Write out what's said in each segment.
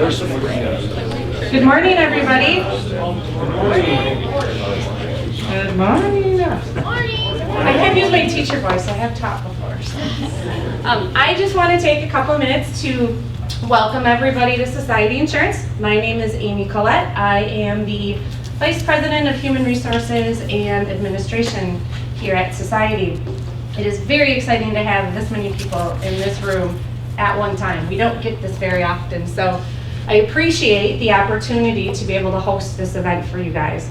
Good morning, everybody. Good morning. I have used my teacher voice. I have taught before. So. I just want to take a couple minutes to welcome everybody to Society Insurance. My name is Amy Collette. I am the Vice President of Human Resources and Administration here at Society. It is very exciting to have this many people in this room at one time. We don't get this very often, so I appreciate the opportunity to be able to host this event for you guys.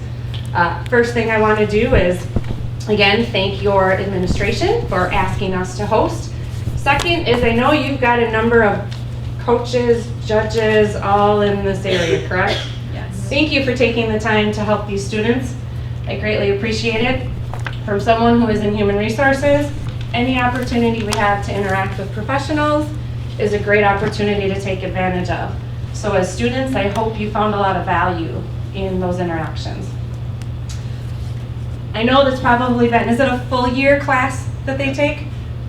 First thing I want to do is, again, thank your administration for asking us to host. Second is, I know you've got a number of coaches, judges, all in this area, correct? Yes. Thank you for taking the time to help these students. I greatly appreciate it. From someone who is in human resources, any opportunity we have to interact with professionals is a great opportunity to take advantage of. So as students, I hope you found a lot of value in those interactions. I know that's probably been, is it a full year class that they take?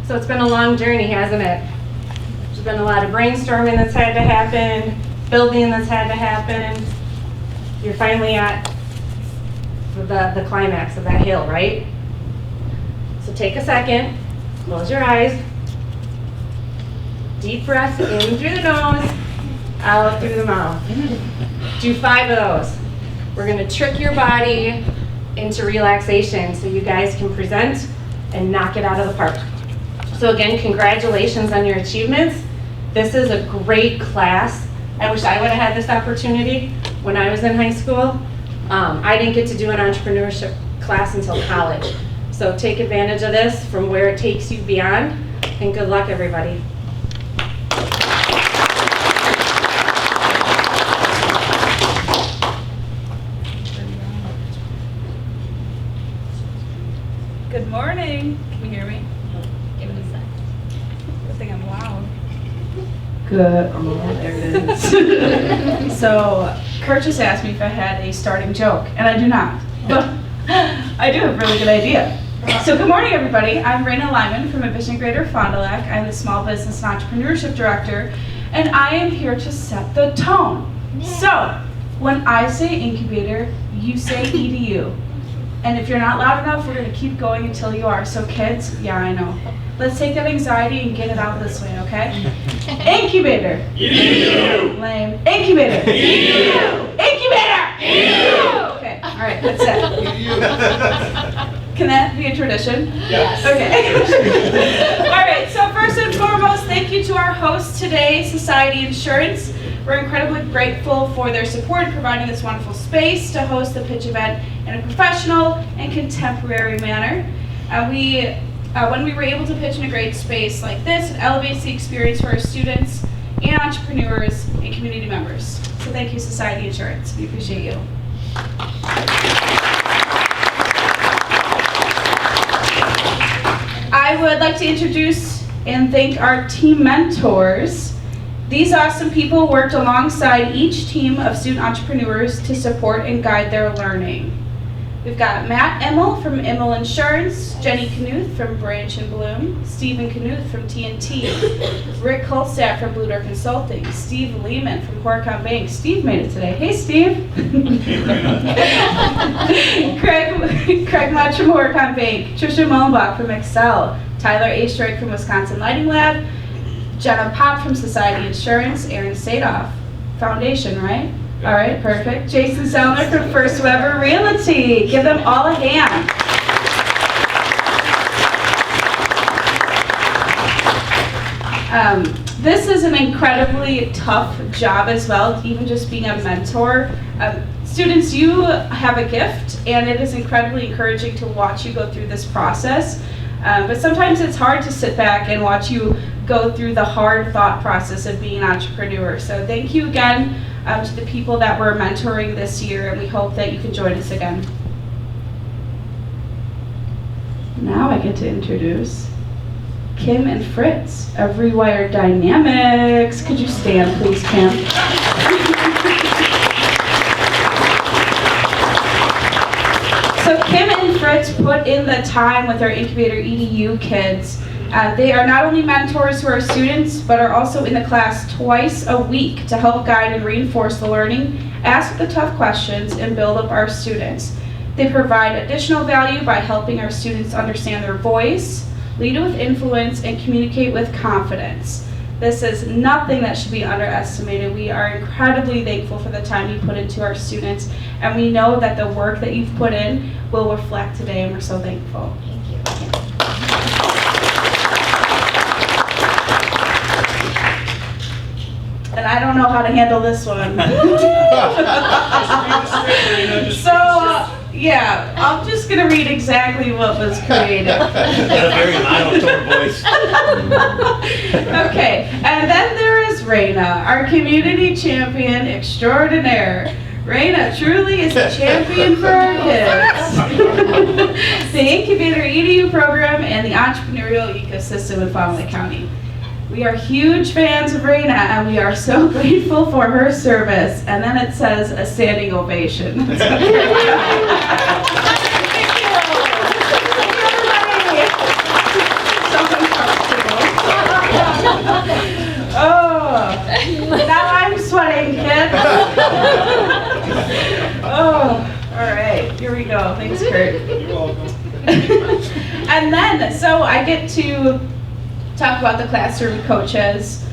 So it's been a long journey, hasn't it? There's been a lot of brainstorming that's had to happen, building that's had to happen. You're finally at the climax of that hill, right? So take a second, close your eyes, deep breath in through the nose, out through the mouth. Do 5 of those. We're gonna trick your body into relaxation so you guys can present and knock it out of the park. So again, congratulations on your achievements. This is a great class. I wish I would have had this opportunity when I was in high school. I didn't get to do an entrepreneurship class until college. So take advantage of this from where it takes you beyond, and good luck, everybody. Good morning. Can you hear me? Give it a sec. Good thing I'm loud. Good. Oh, there it is. So, Kurt just asked me if I had a starting joke, and I do not. But I do have a really good idea. So, good morning, everybody. I'm Raina Lyman from a Vision Greater Fond du Lac. I'm the Small Business and Entrepreneurship Director, and I am here to set the tone. So, when I say incubator, you say EDU. And if you're not loud enough, we're going to keep going until you are. So kids, yeah, I know. Let's take that anxiety and get it out this way, okay? Incubator. EDU. Lame. Incubator. EDU. Incubator. EDU. Okay, all right, that's it. Can that be a tradition? Yes. Okay. All right, so first and foremost, thank you to our host today, Society Insurance. We're incredibly grateful for their support in providing this wonderful space to host the pitch event in a professional and contemporary manner. When we were able to pitch in a great space like this, it elevates the experience for our students and entrepreneurs and community members. So thank you, Society Insurance. We appreciate you. I would like to introduce and thank our team mentors. These awesome people worked alongside each team of student entrepreneurs to support and guide their learning. We've got Matt Immel from Immel Insurance, Jenny Knuth from Branch and Bloom, Stephen Knuth from TNT, Rick Kolstad from Blue Door Consulting, Steve Lehman from Horicon Bank. Steve made it today. Hey, Steve. Craig Mudge from Horicon Bank, Trisha Mullenbach from Excel, Tyler Astrike from Wisconsin Lighting Lab, Jenna Pop from Society Insurance, Aaron Sadoff, Foundation, right? All right, perfect. Jason Sellner from First Weber Realty. Give them all a hand. This is an incredibly tough job as well, even just being a mentor. Students, you have a gift, and it is incredibly encouraging to watch you go through this process. But sometimes it's hard to sit back and watch you go through the hard thought process of being an entrepreneur. So thank you again to the people that we're mentoring this year, and we hope that you can join us again. Now I get to introduce Kim and Fritz of Rewired Dynamics. Could you stand, please, Kim? So Kim and Fritz put in the time with our INCubatorEdu kids They are not only mentors to our students, but are also in the class twice a week to help guide and reinforce the learning, ask the tough questions, and build up our students. They provide additional value by helping our students understand their voice, lead with influence, and communicate with confidence. This is nothing that should be underestimated. We are incredibly thankful for the time you put into our students, and we know that the work that you've put in will reflect today, and we're so thankful. Thank you. And I don't know how to handle this one. Yeah, I'm just going to read exactly what was created. In a very monotone voice. Okay, and then there is Raina, our community champion extraordinaire. Raina truly is a champion for our kids. The INCubatorEdu program and the entrepreneurial ecosystem in Fond du Lac County. We are huge fans of Raina, and we are so grateful for her service. And then it says a standing ovation. Oh, now I'm sweating, kids. Oh, all right, here we go. Thanks, Kurt. You're welcome. And then, so I get to talk about the classroom coaches.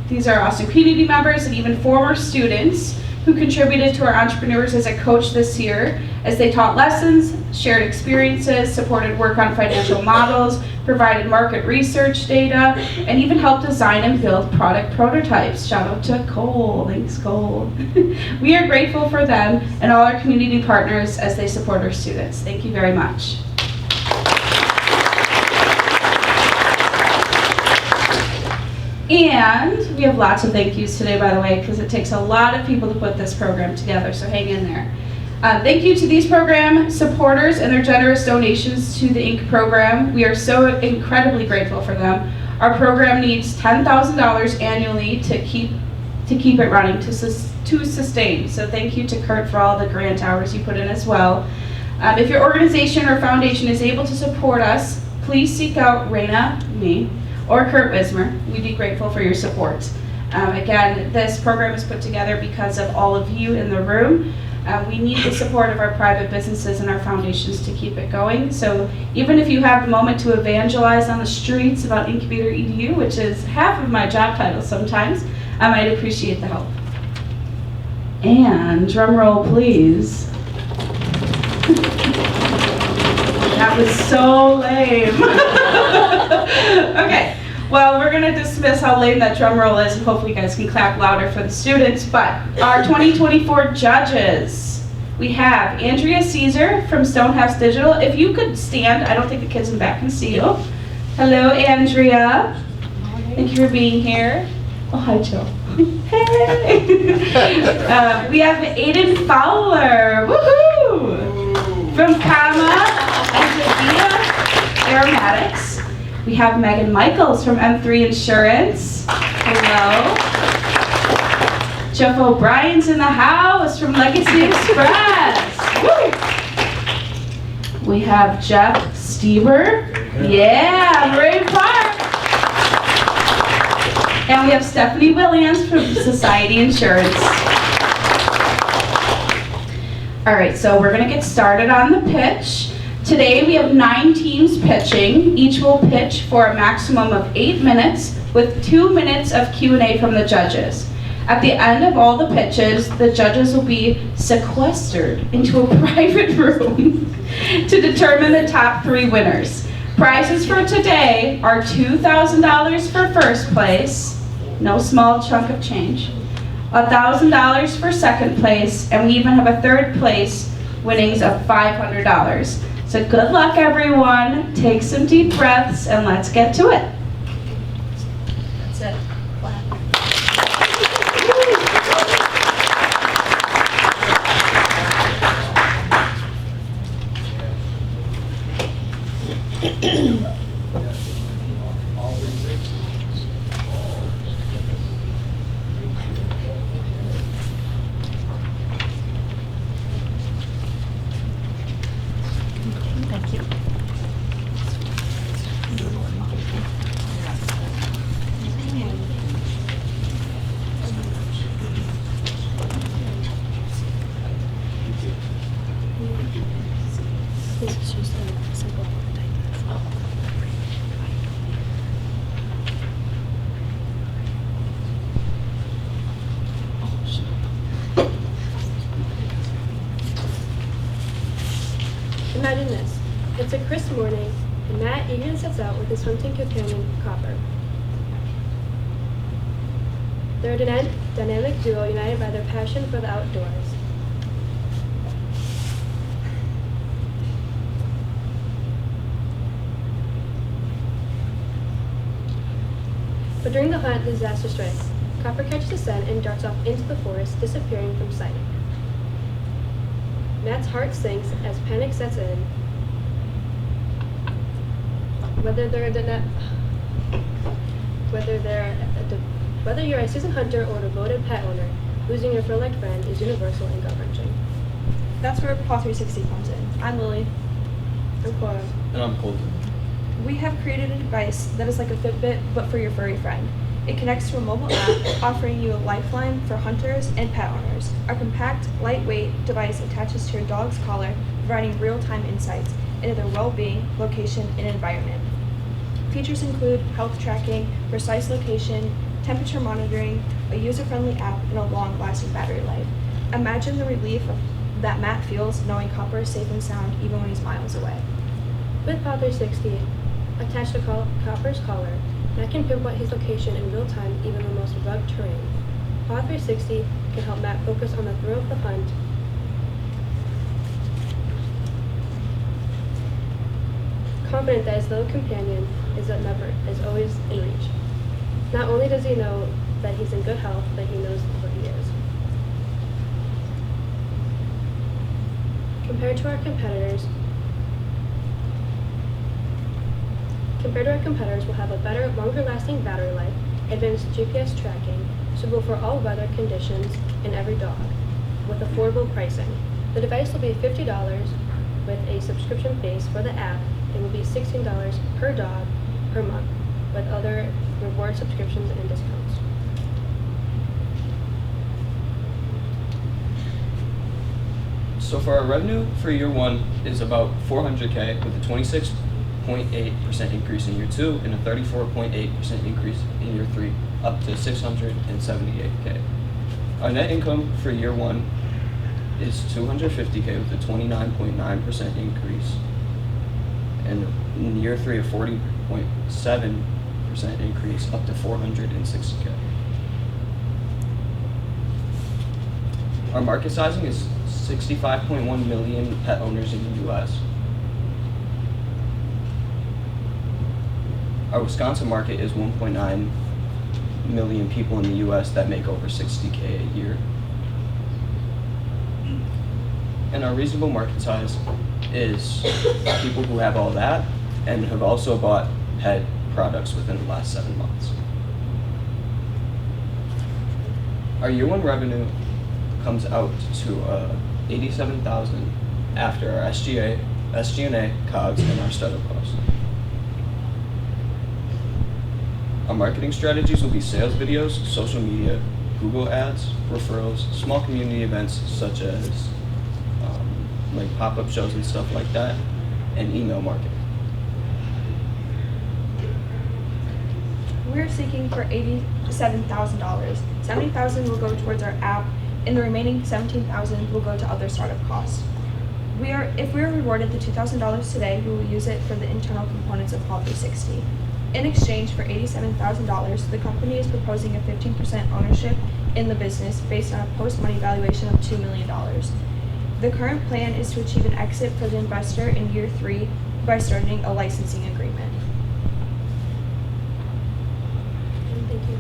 These are also community members and even former students who contributed to our entrepreneurs as a coach this year as they taught lessons, shared experiences, supported work on financial models, provided market research data, and even helped design and build product prototypes. Shout out to Cole. Thanks, Cole. We are grateful for them and all our community partners as they support our students. Thank you very much. And we have lots of thank yous today, by the way, because it takes a lot of people to put this program together, so hang in there. Thank you to these program supporters and their generous donations to the INC program. We are so incredibly grateful for them. Our program needs $10,000 annually to keep it running, to sustain. So thank you to Kurt for all the grant hours you put in as well. If your organization or foundation is able to support us, please seek out Raina, me, or Kurt Wismer. We'd be grateful for your support. Again, this program is put together because of all of you in the room. We need the support of our private businesses and our foundations to keep it going. So even if you have a moment to evangelize on the streets about INCubatorEdu, which is half of my job title sometimes, I might appreciate the help. And drum roll, please. That was so lame. Okay, well, we're going to dismiss how lame that drum roll is, and hopefully you guys can clap louder for the students. But our 2024 judges, we have Andrea Caesar from Stonehouse Digital. If you could stand, I don't think the kids in the back can see you. Hello, Andrea. Thank you for being here. Oh, hi, Joe. Hey. We have Aiden Fowler. Woohoo! From Kama and Javia Aromatics. We have Megan Michaels from M3 Insurance. Hello. Jeff O'Brien's in the house from Legacy Express. Woo. We have Jeff Stever. Yeah, Marine Park. And we have Stephanie Williams from Society Insurance. All right, so we're going to get started on the pitch. Today we have 9 teams pitching. Each will pitch for a maximum of 8 minutes with 2 minutes of Q&A from the judges. At the end of all the pitches, the judges will be sequestered into a private room to determine the top 3 winners. Prizes for today are $2,000 for first place, no small chunk of change, $1,000 for second place, and we even have a third place winnings of $500. So good luck, everyone. Take some deep breaths and let's get to it. That's it. Thank you. and Matt eagerly sets out with his hunting companion, Copper. They're a dynamic duo united by their passion for the outdoors. But during the hunt, disaster strikes. Copper catches the scent and darts off into the forest, disappearing from sight. Matt's heart sinks as panic sets in. Whether you're a seasoned hunter or a devoted pet owner, losing your fur-like friend is universal and gut-wrenching. That's where Paw 360 comes in. I'm Lily. I'm Cora. And I'm Colton. We have created a device that is like a Fitbit, but for your furry friend. It connects to a mobile app, offering you a lifeline for hunters and pet owners. Our compact, lightweight device attaches to your dog's collar, providing real-time insights into their well-being, location, and environment. Features include health tracking, precise location, temperature monitoring, a user-friendly app, and a long-lasting battery life. Imagine the relief that Matt feels knowing Copper is safe and sound even when he's miles away. With Paw 360 attached to Copper's collar, Matt can pinpoint his location in real time, even the most rugged terrain. Paw 360 can help Matt focus on the thrill of the hunt, confident that his little companion is always in reach. Not only does he know that he's in good health, but he knows where he is. Compared to our competitors, we'll have a better, longer-lasting battery life, advanced GPS tracking, suitable for all weather conditions and every dog, with affordable pricing. The device will be $50 with a subscription base for the app. It will be $16 per dog per month, with other reward subscriptions and discounts. So for our revenue for year one is about $400K with a 26.8% increase in year two and a 34.8% increase in year three, up to $678K. Our net income for year one is $250K with a 29.9% increase, and in year three a 40.7% increase, up to $460K. Our market sizing is 65.1 million pet owners in the U.S. Our Wisconsin market is 1.9 million people in the U.S. that make over $60K a year. And our reasonable market size is people who have all that and have also bought pet products within the last 7 months. Our year one revenue comes out to $87,000 after our SG&A, COGS, and our startup costs. Our marketing strategies will be sales videos, social media, Google ads, referrals, small community events such as like pop-up shows and stuff like that, and email marketing. We're seeking for $87,000. $70,000 will go towards our app, and the remaining $17,000 will go to other startup costs. If we are rewarded the $2,000 today, we will use it for the internal components of Paw 360. In exchange for $87,000, the company is proposing a 15% ownership in the business based on a post-money valuation of $2 million. The current plan is to achieve an exit for the investor in year 3 by starting a licensing agreement. Thank you.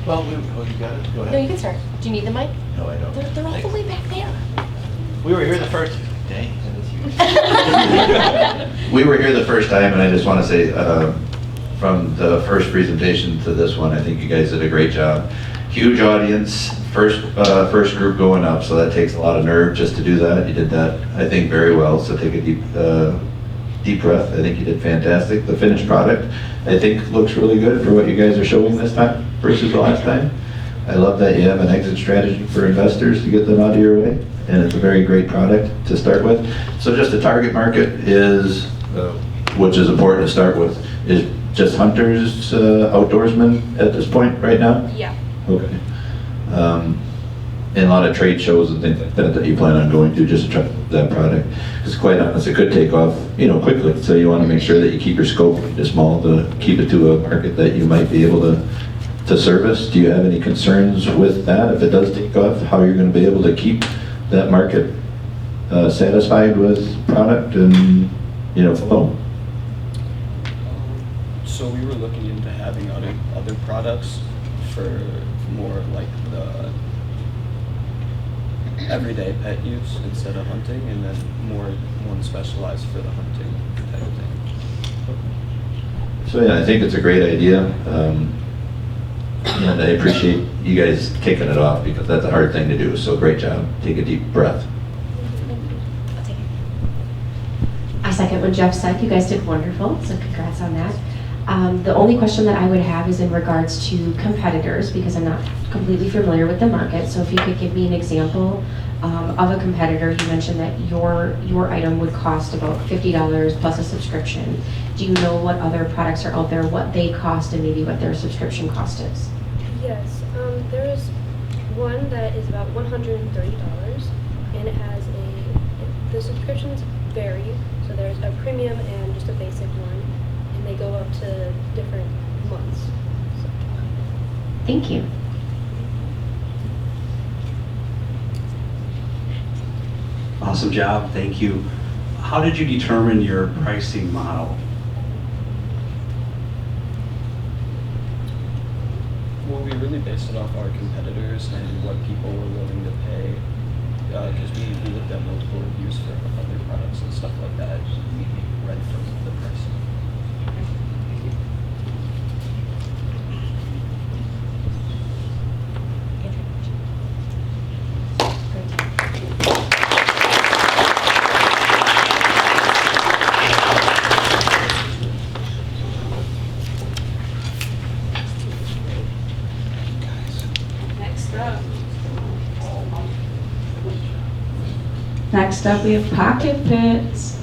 Well, you got it? Go No, you ahead. can start. Do you need the mic? No, I don't. They're all the way back there. We were here the first, dang, that is huge. We were here the first time, and I just want to say, from the first presentation to this one, I think you guys did a great job. Huge audience, first group going up, so that takes a lot of nerve just to do that. You did that, I think, very well, so take a deep breath. I think you did fantastic. The finished product, I think, looks really good for what you guys are showing this time versus the last time. I love that you have an exit strategy for investors to get them out of your way. and it's a very great product to start with. So just the target market is, which is important to start with, is just hunters, outdoorsmen at this point right now? Yeah. Okay. And a lot of trade shows and things like that that you plan on going to just to try that product. Because quite honest, it could take off, quickly. So you want to make sure that you keep your scope small to keep it to a market that you might be able to service. Do you have any concerns with that? If it does take off, how you're going to be able to keep that market satisfied with product and, flow? So we were looking into having other products for more like the everyday pet use instead of hunting, and then one specialized for the hunting type of thing. So yeah, I think it's a great idea. And I appreciate you guys kicking it off because that's a hard thing to do. So great job. Take a deep breath. I second what Jeff said. You guys did wonderful, so congrats on that. The only question that I would have is in regards to competitors, because I'm not completely familiar with the market. So if you could give me an example of a competitor. You mentioned that your item would cost about $50 plus a subscription. Do you know what other products are out there, what they cost, and maybe what their subscription cost is? Yes, there's one that is about $130, and it has the subscriptions vary. So there's a premium and just a basic one, and they go up to different months. So. Thank you. Awesome job, thank you. How did you determine your pricing model? Well, we really based it off our competitors and what people were willing to pay, because we looked at multiple reviews for other products and stuff like that. We read from the pricing. Next up, we have pocket pits.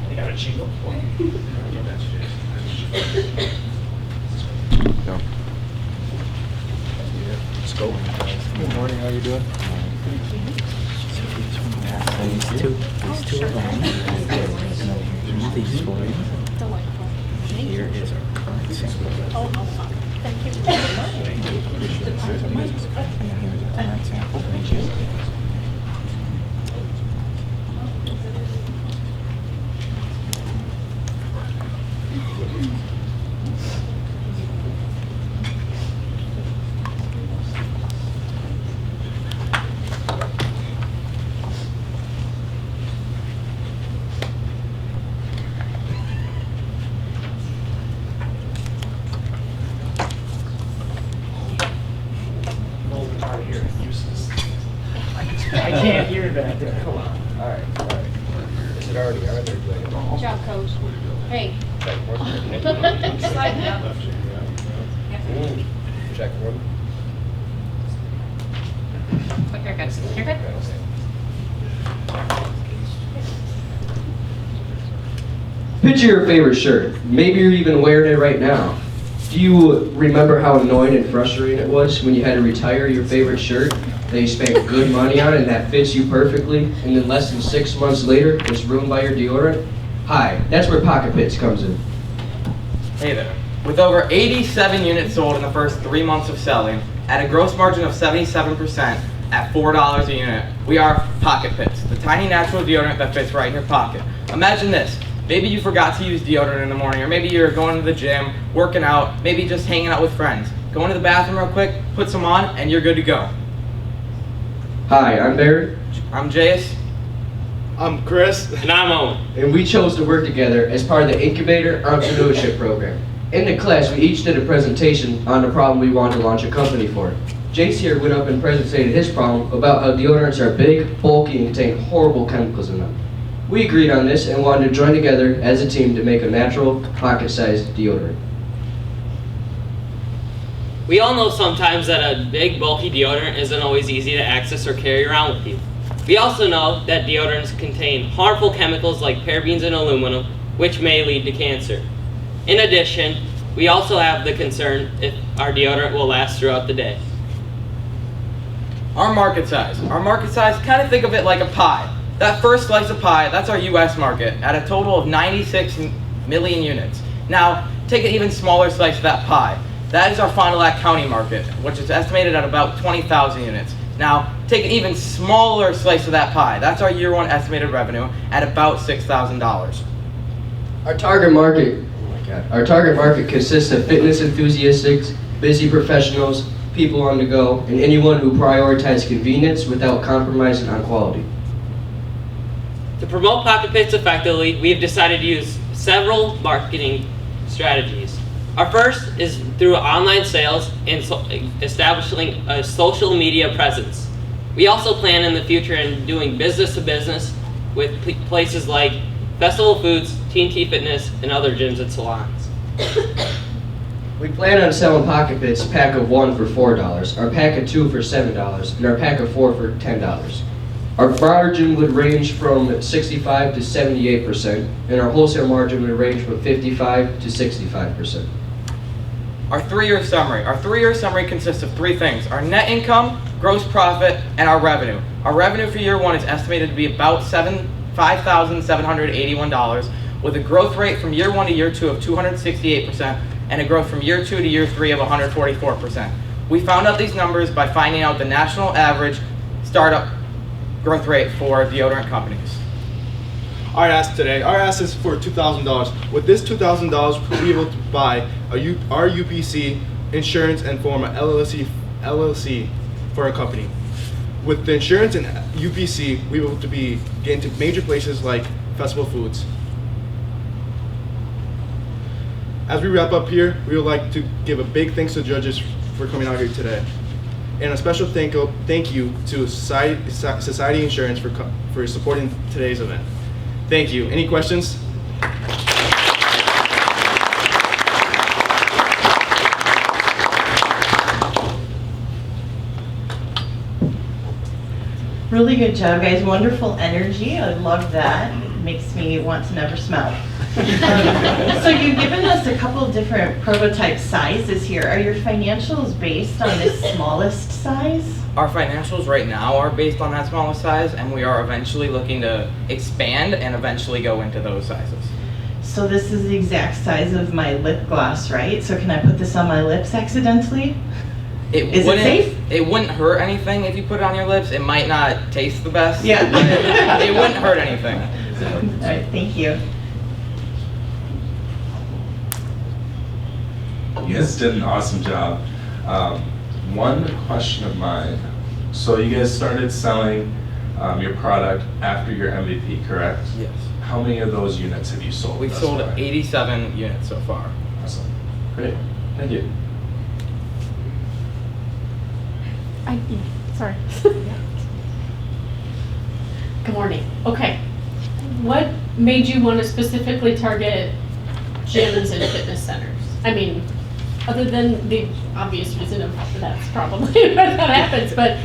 They got a jingle for you. Go. Let's go. Good morning, how you doing? These two alone. These for you. Here is our current sample. Thank you. Thank you. Appreciate it. And then here's our current sample. Thank you. I can't hear that. Come on. All right. Is it already on there? Good job, Coach. Hey. Check one. Slide it up. Check one. Quick haircuts. You're good. Picture your favorite shirt. Maybe you're even wearing it right now. Do you remember how annoying and frustrating it was when you had to retire your favorite shirt that you spent good money on and that fits you perfectly, and then less than 6 months later, it's ruined by your deodorant? Hi, that's where Pocket Pits comes in. Hey there. With over 87 units sold in the first 3 months of selling, at a gross margin of 77%, at $4 a unit, we are Pocket Pits, the tiny natural deodorant that fits right in your pocket. Imagine this. Maybe you forgot to use deodorant in the morning, or maybe you're going to the gym, working out, maybe just hanging out with friends. Go into the bathroom real quick, put some on, and you're good to go. Hi, I'm Barry, I'm Jace. I'm Chris. And I'm Owen. and we chose to work together as part of the Incubator Entrepreneurship Program. In the class, we each did a presentation on the problem we wanted to launch a company for. Jace here went up and presented his problem about how deodorants are big, bulky, and contain horrible chemicals in them. We agreed on this and wanted to join together as a team to make a natural, pocket-sized deodorant. We all know sometimes that a big, bulky deodorant isn't always easy to access or carry around with you. We also know that deodorants contain harmful chemicals like parabens and aluminum, which may lead to cancer. In addition, we also have the concern if our deodorant will last throughout the day. Our market size, kind of think of it like a pie. That first slice of pie, that's our US market at a total of 96 million units. Now, take an even smaller slice of that pie. That is our Fond du Lac County market, which is estimated at about 20,000 units. Now, take an even smaller slice of that pie. That's our year one estimated revenue at about $6,000. Our target market consists of fitness enthusiasts, busy professionals, people on the go, and anyone who prioritizes convenience without compromising on quality. To promote Pocket Pits effectively, we have decided to use several marketing strategies. Our first is through online sales and establishing a social media presence. We also plan in the future in doing business to business with places like Festival Foods, Teen T Fitness, and other gyms and salons. We plan on selling Pocket Pits pack of 1 for $4, our pack of 2 for $7, and our pack of 4 for $10. Our margin would range from 65 to 78%, and our wholesale margin would range from 55 to 65%. Our three-year summary consists of three things: our net income, gross profit, and our revenue. Our revenue for year one is estimated to be about $5,781, with a growth rate from year one to year two of 268%, and a growth from year two to year three of 144%. We found out these numbers by finding out the national average startup growth rate for deodorant companies. Our ask today, our ask is for $2,000. With this $2,000, we'll be able to buy our UPC insurance and form an LLC for our company. With the insurance and UPC, we will be getting to major places like Festival Foods. As we wrap up here, we would like to give a big thanks to the judges for coming out here today. And a special thank you to Society Insurance for supporting today's event. Thank you. Any questions? Really good job, guys. Wonderful energy. I love that. It makes me want to never smell. So you've given us a couple of different prototype sizes here. Are your financials based on the smallest size? Our financials right now are based on that smallest size, and we are eventually looking to expand and eventually go into those sizes. So this is the exact size of my lip gloss, right? So can I put this on my lips accidentally? Is it safe? It wouldn't hurt anything if you put it on your lips. It might not taste the best. Yeah. But it wouldn't hurt anything. All right, thank you. You guys did an awesome job. One question of mine. So you guys started selling your product after your MVP, correct? Yes. How many of those units have you sold? We've sold 87 units so far. Awesome. Great. Thank you. Sorry. Good morning. Okay. What made you want to specifically target gyms and fitness centers? I mean, other than the obvious reason of that's probably what that happens, but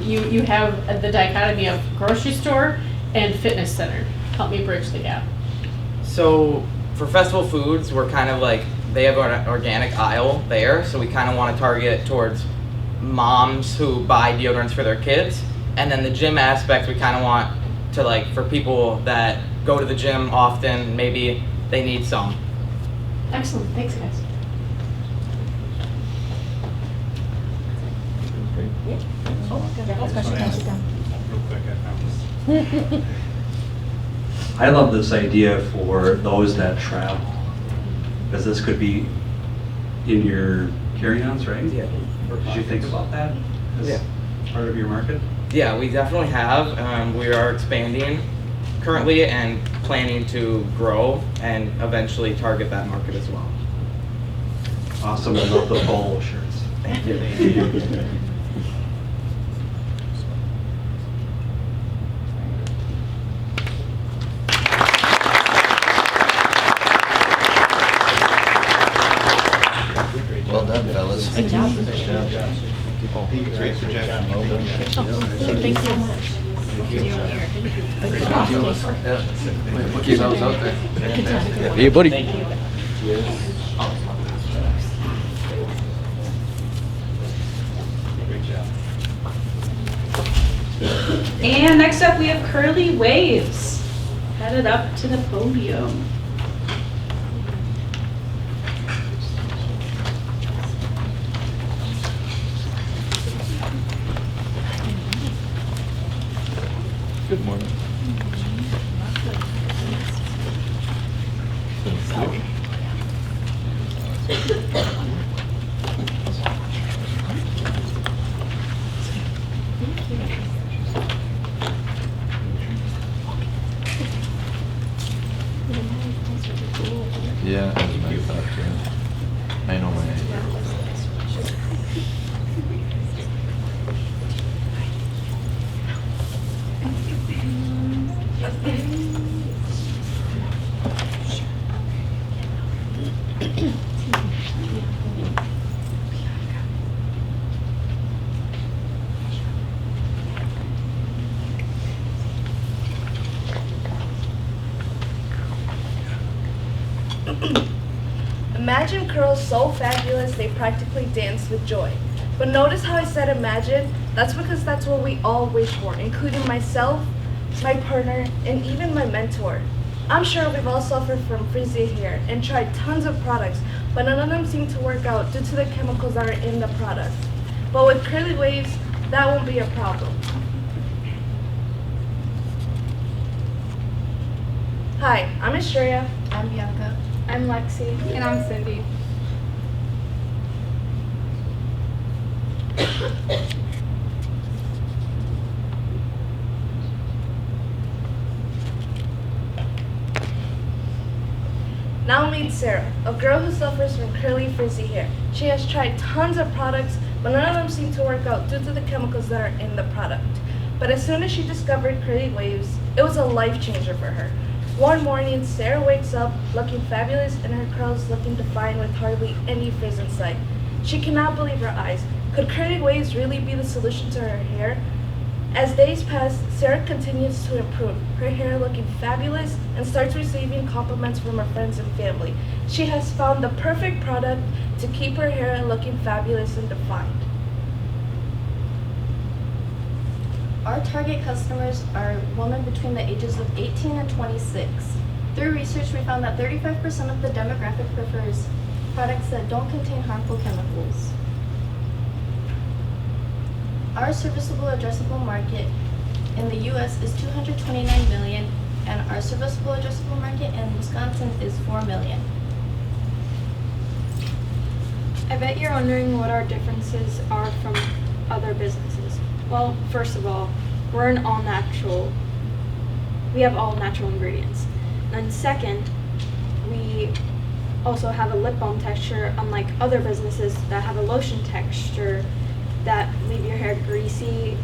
you have the dichotomy of grocery store and fitness center. Help me bridge the gap. So for Festival Foods, we're kind of like, they have an organic aisle there, so we kind of want to target towards moms who buy deodorants for their kids. And then the gym aspect, we kind of want to, like, for people that go to the gym often, maybe they need some. Excellent. Thanks, guys. I love this idea for those that travel, because this could be in your carry-ons, right? Yeah. Did you think about that as part of your market? Yeah, we definitely have. We are expanding currently and planning to grow and eventually target that market as well. Awesome. I love the polo shirts. Thank you. Well done, fellas. Good job. Nice job. Oh, great suggestion. Well done. Thanks so much. We'll keep those out there. Good job. Hey, buddy. And next up, we have Curly Waves, headed up to the podium. Good morning. Yeah, as a matter of fact, yeah. I know my name. Imagine curls so fabulous they practically dance with joy. But notice how I said imagine? That's because that's what we all wish for, including myself, my partner, and even my mentor. I'm sure we've all suffered from frizzy hair and tried tons of products, but none of them seem to work out due to the chemicals that are in the product. But with Curly Waves, that won't be a problem. Hi, I'm Estrella. I'm Bianca. I'm Lexi. And I'm Cindy. Now meet Sarah, a girl who suffers from curly, frizzy hair. She has tried tons of products, but none of them seem to work out due to the chemicals that are in the product. But as soon as she discovered Curly Waves, it was a life changer for her. One morning, Sarah wakes up looking fabulous and her curls looking defined with hardly any frizz in sight. She cannot believe her eyes. Could Curly Waves really be the solution to her hair? As days pass, Sarah continues to improve, her hair looking fabulous, and starts receiving compliments from her friends and family. She has found the perfect product to keep her hair looking fabulous and defined. Our target customers are women between the ages of 18 and 26. Through research, we found that 35% of the demographic prefers products that don't contain harmful chemicals. Our serviceable addressable market in the U.S. is 229 million, and our serviceable addressable market in Wisconsin is 4 million. I bet you're wondering what our differences are from other businesses. Well, first of all, we're an all natural. We have all natural ingredients. And second, we also have a lip balm texture, unlike other businesses that have a lotion texture that leave your hair greasy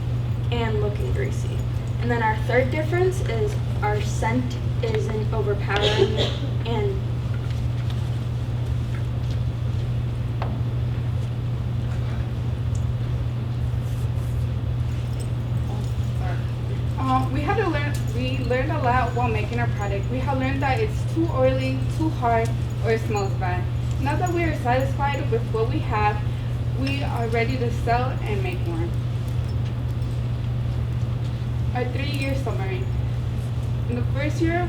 and looking greasy. And then our third difference is our scent isn't overpowering and we learned a lot while making our product. We have learned that it's too oily, too hard, or it smells bad. Now that we are satisfied with what we have, we are ready to sell and make more. Our 3-year summary. In the first year,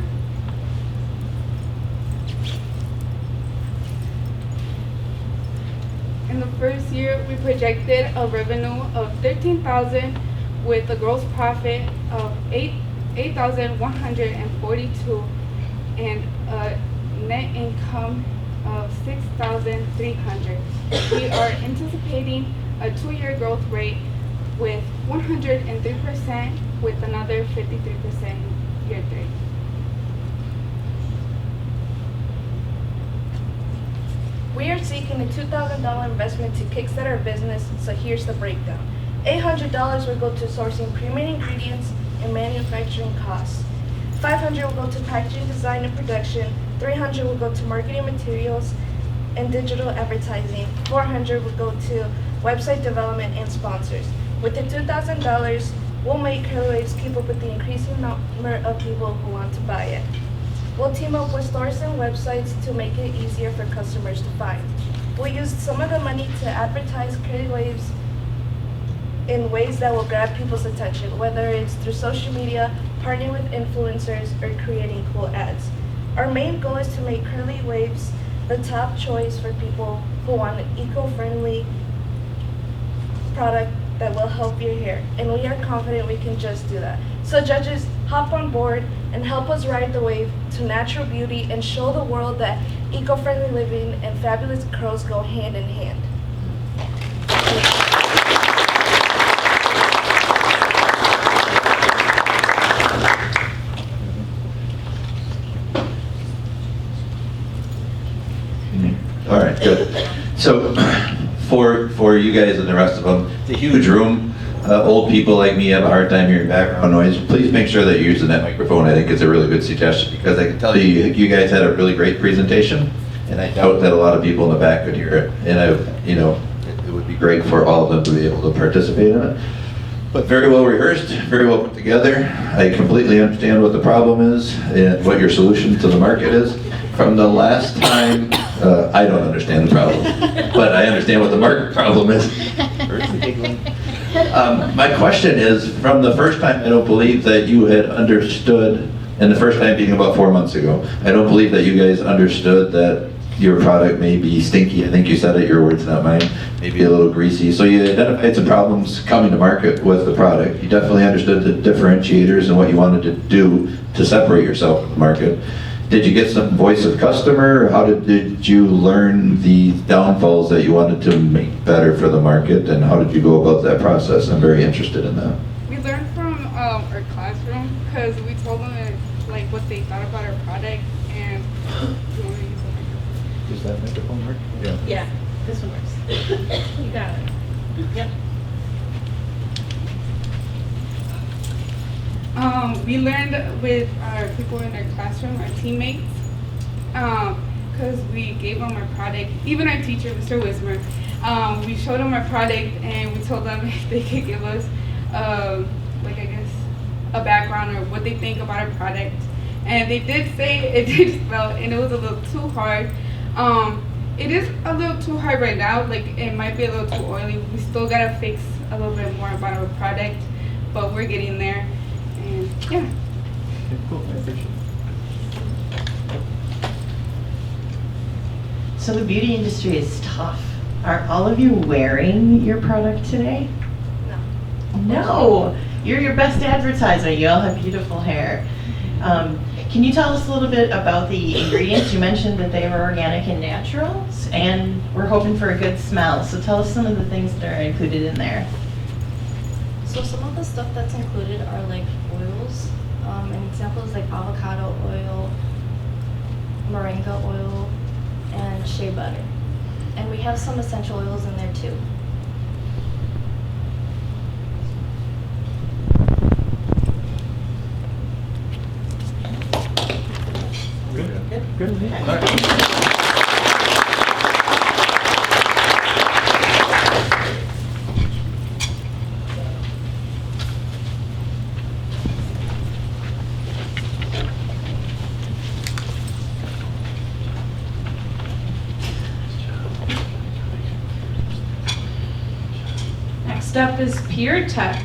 we projected a revenue of $13,000 with a gross profit of $8,142 and a net income of $6,300. We are anticipating a 2-year growth rate with 103% with another 53% year 3. We are seeking a $2,000 investment to kickstart our business, so here's the breakdown. $800 will go to sourcing pre-made ingredients and manufacturing costs. $500 will go to packaging design and production. $300 will go to marketing materials. and digital advertising. $400 will go to website development and sponsors. With the $2,000, we'll make Curly Waves keep up with the increasing number of people who want to buy it. We'll team up with stores and websites to make it easier for customers to find. We'll use some of the money to advertise Curly Waves in ways that will grab people's attention, whether it's through social media, partnering with influencers, or creating cool ads. Our main goal is to make Curly Waves the top choice for people who want an eco-friendly product that will help your hair, and we are confident we can just do that. So judges, hop on board and help us ride the wave to natural beauty and show the world that eco-friendly living and fabulous curls go hand in hand. All right, good. So for you guys and the rest of them, it's a huge room. Old people like me have a hard time hearing background noise. Please make sure that you're using that microphone. I think it's a really good suggestion because I can tell you, you guys had a really great presentation, and I doubt that a lot of people in the back could hear it. And it would be great for all of them to be able to participate in it. But very well rehearsed, very well put together. I completely understand what the problem is and what your solution to the market is. From the last time, I don't understand the problem, but I understand what the market problem is. My question is, from the first time, I don't believe that you had understood, and the first time being about 4 months ago, I don't believe that you guys understood that your product may be stinky. I think you said it, your words, not mine, maybe a little greasy. So you identified some problems coming to market with the product. You definitely understood the differentiators and what you wanted to do to separate yourself from the market. Did you get some voice of customer? How did you learn the downfalls that you wanted to make better for the market, and how did you go about that process? I'm very interested in that. We learned from our classroom because we told them like what they thought about our product, and you want to use it? Does that microphone work? Yeah. Yeah, this one works. You got it. Yep. We learned with our people in our classroom, our teammates, because we gave them our product. Even our teacher, Mr. Wismer, we showed them our product and we told them if they could give us, like I guess, a background or what they think about our product. And they did say it did smell and it was a little too hard. It is a little too hard right now. Like it might be a little too oily. We still gotta fix a little bit more about our product, but we're getting there. And yeah. Okay, cool. I appreciate it. So the beauty industry is tough. Are all of you wearing your product today? No. No. You're your best advertiser. You all have beautiful hair. Can you tell us a little bit about the ingredients? You mentioned that they were organic and natural, and we're hoping for a good smell. So tell us some of the things that are included in there. So some of the stuff that's included are like oils. An example is like avocado oil, moringa oil, and shea butter. And we have some essential oils in there too. Good. All right. Next up is Pure Tech.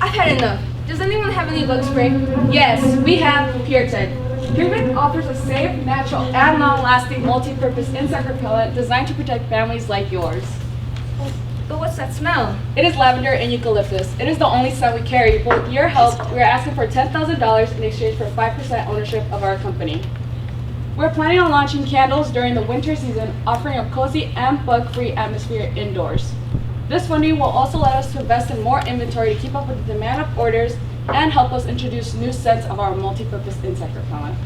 I've had enough. Does anyone have any bug spray? Yes, we have PureTech. PureTech offers a safe, natural, and long-lasting multi-purpose insect repellent designed to protect families like yours. But what's that smell? It is lavender and eucalyptus. It is the only scent we carry, but with your help, we are asking for $10,000 in exchange for 5% ownership of our company. We're planning on launching candles during the winter season, offering a cozy and bug-free atmosphere indoors. This funding will also let us to invest in more inventory to keep up with the demand of orders and help us introduce new scents of our multi-purpose insect repellent.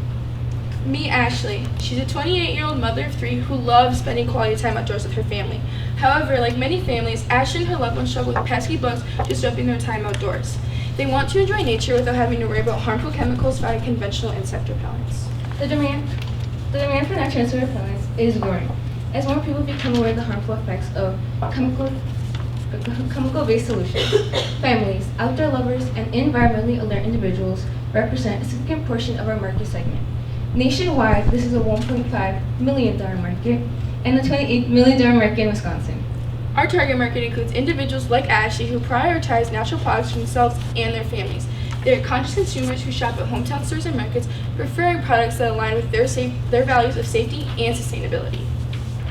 Me, Ashley. She's a 28-year-old mother of 3 who loves spending quality time outdoors with her family. However, like many families, Ashley and her loved ones struggle with pesky bugs disrupting their time outdoors. They want to enjoy nature without having to worry about harmful chemicals found in conventional insect repellents. The demand for natural insect repellents is growing as more people become aware of the harmful effects of chemical-based solutions. Families, outdoor lovers, and environmentally alert individuals represent a significant portion of our market segment. Nationwide, this is a $1.5 million market and a $28 million market in Wisconsin. Our target market includes individuals like Ashley who prioritize natural products for themselves and their families. They are conscious consumers who shop at hometown stores and markets, preferring products that align with their values of safety and sustainability.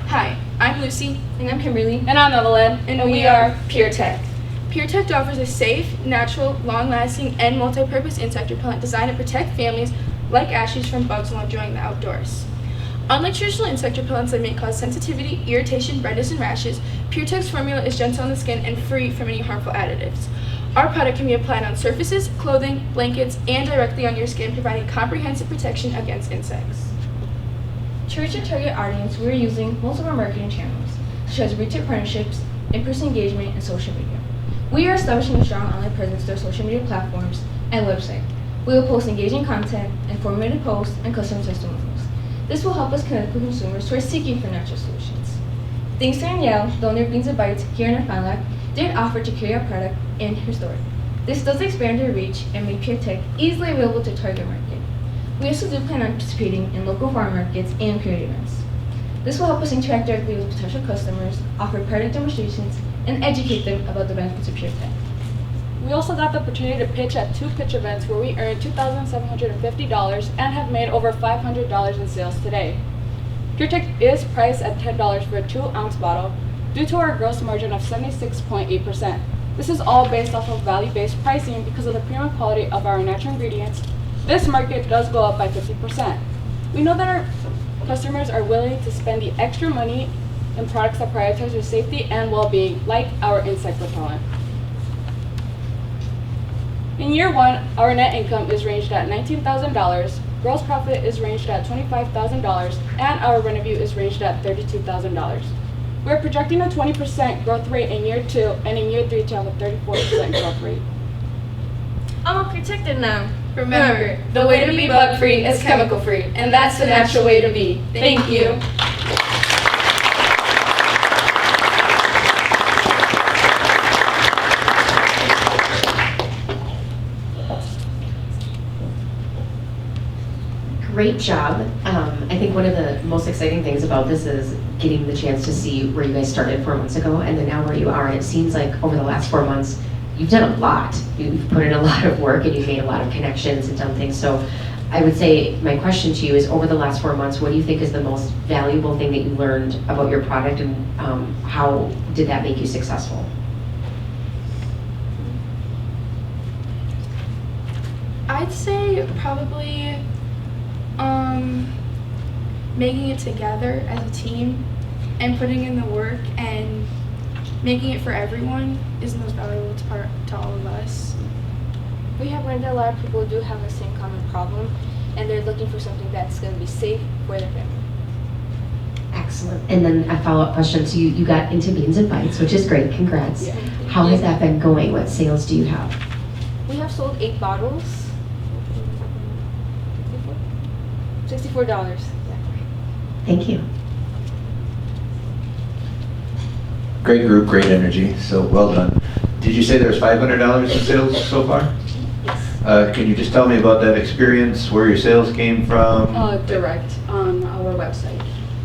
Hi, I'm Lucy. And I'm Kimberly. And I'm Evelyn. And we are PureTech. PureTech offers a safe, natural, long-lasting, and multi-purpose insect repellent designed to protect families like Ashley's from bugs while enjoying the outdoors. Unlike traditional insect repellents that may cause sensitivity, irritation, redness, and rashes, PureTech's formula is gentle on the skin and free from any harmful additives. Our product can be applied on surfaces, clothing, blankets, and directly on your skin, providing comprehensive protection against insects. To reach our target audience, we are using most of our marketing channels, such as retail partnerships, in-person engagement, and social media. We are establishing a strong online presence through our social media platforms and website. We will post engaging content, informative posts, and customer testimonials. This will help us connect with consumers who are seeking for natural solutions. Thanks to Danielle, the owner of Beans and Bites here in our Fond Lab, did offer to carry our product in her store. This does expand our reach and make PureTech easily available to target market. We also do plan on participating in local farm markets and community events. This will help us interact directly with potential customers, offer product demonstrations, and educate them about the benefits of PureTech. We also got the opportunity to pitch at 2 pitch events where we earned $2,750 and have made over $500 in sales today. PureTech is priced at $10 for a 2-ounce bottle due to our gross margin of 76.8%. This is all based off of value-based pricing because of the premium quality of our natural ingredients. This market does go up by 50%. We know that our customers are willing to spend the extra money in products that prioritize their safety and well-being, like our insect repellent. In year 1, our net income is ranged at $19,000, gross profit is ranged at $25,000, and our revenue is ranged at $32,000. We're projecting a 20% growth rate in year 2, and in year 3 to have a 34% growth rate. I'm all protected now. Remember, the way to be bug-free is chemical-free, and that's the natural way to be. Thank you. Great job. I think one of the most exciting things about this is getting the chance to see where you guys started 4 months ago and then now where you are. And it seems like over the last 4 months, you've done a lot. You've put in a lot of work and you've made a lot of connections and done things. So I would say my question to you is, over the last 4 months, what do you think is the most valuable thing that you learned about your product, and how did that make you successful? I'd say probably making it together as a team and putting in the work and making it for everyone is the most valuable part to all of us. We have learned that a lot of people do have the same common problem, and they're looking for something that's going to be safe for their family. Excellent. And then a follow-up question. So you got into Beans and Bites, which is great. Congrats. Yeah. How has that been going? What sales do you have? We have sold 8 bottles. $64. Thank you. Great group, great energy, so well done. Did you say there was $500 in sales so far? Yes. Can you just tell me about that experience, where your sales came from? Direct on our website.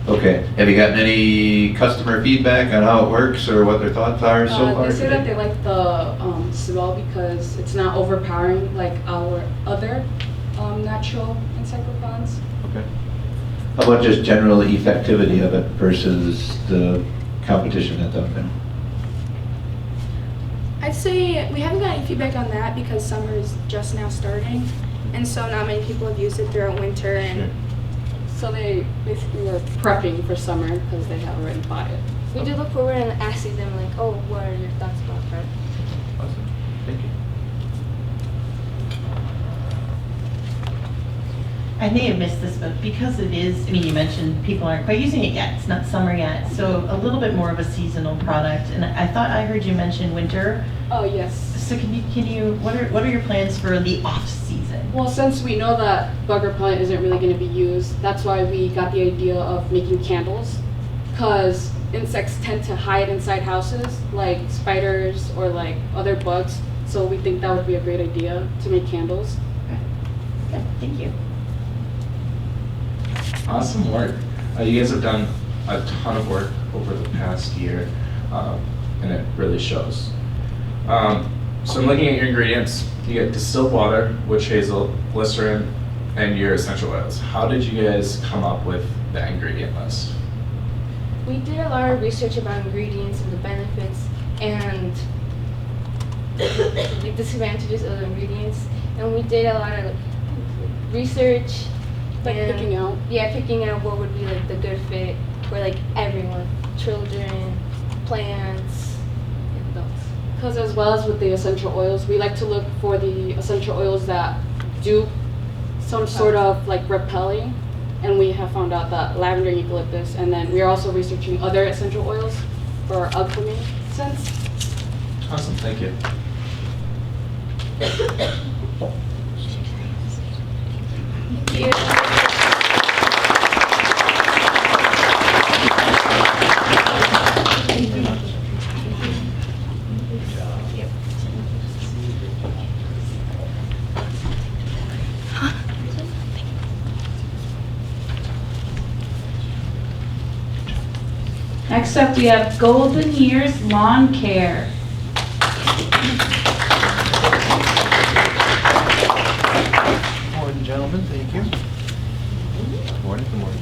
Okay. Have you gotten any customer feedback on how it works or what their thoughts are so far? They say that they like the smell because it's not overpowering like our other natural insect repellents. Okay. How about just general effectivity of it versus the competition that's out there? I'd say we haven't gotten any feedback on that because summer is just now starting, and so not many people have used it throughout winter. And So they basically are prepping for summer because they have already bought it. we do look forward and ask them like, oh, what are your thoughts about that? Awesome. Thank you. I may have missed this, but because it is, I mean, you mentioned people aren't quite using it yet. It's not summer yet, so a little bit more of a seasonal product. And I thought I heard you mention winter. Oh, yes. So can you, what are your plans for the off season? Well, since we know that bug repellent isn't really going to be used, that's why we got the idea of making candles, because insects tend to hide inside houses, like spiders or like other bugs. So we think that would be a great idea to make candles. Okay, thank you. Awesome work. You guys have done a ton of work over the past year, and it really shows. So I'm looking at your ingredients. You get distilled water, witch hazel, glycerin, and your essential oils. How did you guys come up with the ingredient list? We did a lot of research about ingredients and the benefits and the disadvantages of the ingredients, and we did a lot of research. Like and, picking out? Yeah, picking out what would be like the good fit for like everyone, children, plants, and adults. Because as well as with the essential oils, we like to look for the essential oils that do some sort of like repelling, and we have found out that lavender and eucalyptus, and then we are also researching other essential oils for alchemy scents. Awesome, thank you. Thank you. Next up, we have Golden Years Lawn Care. Morning, gentlemen. Thank you. Morning. Good morning.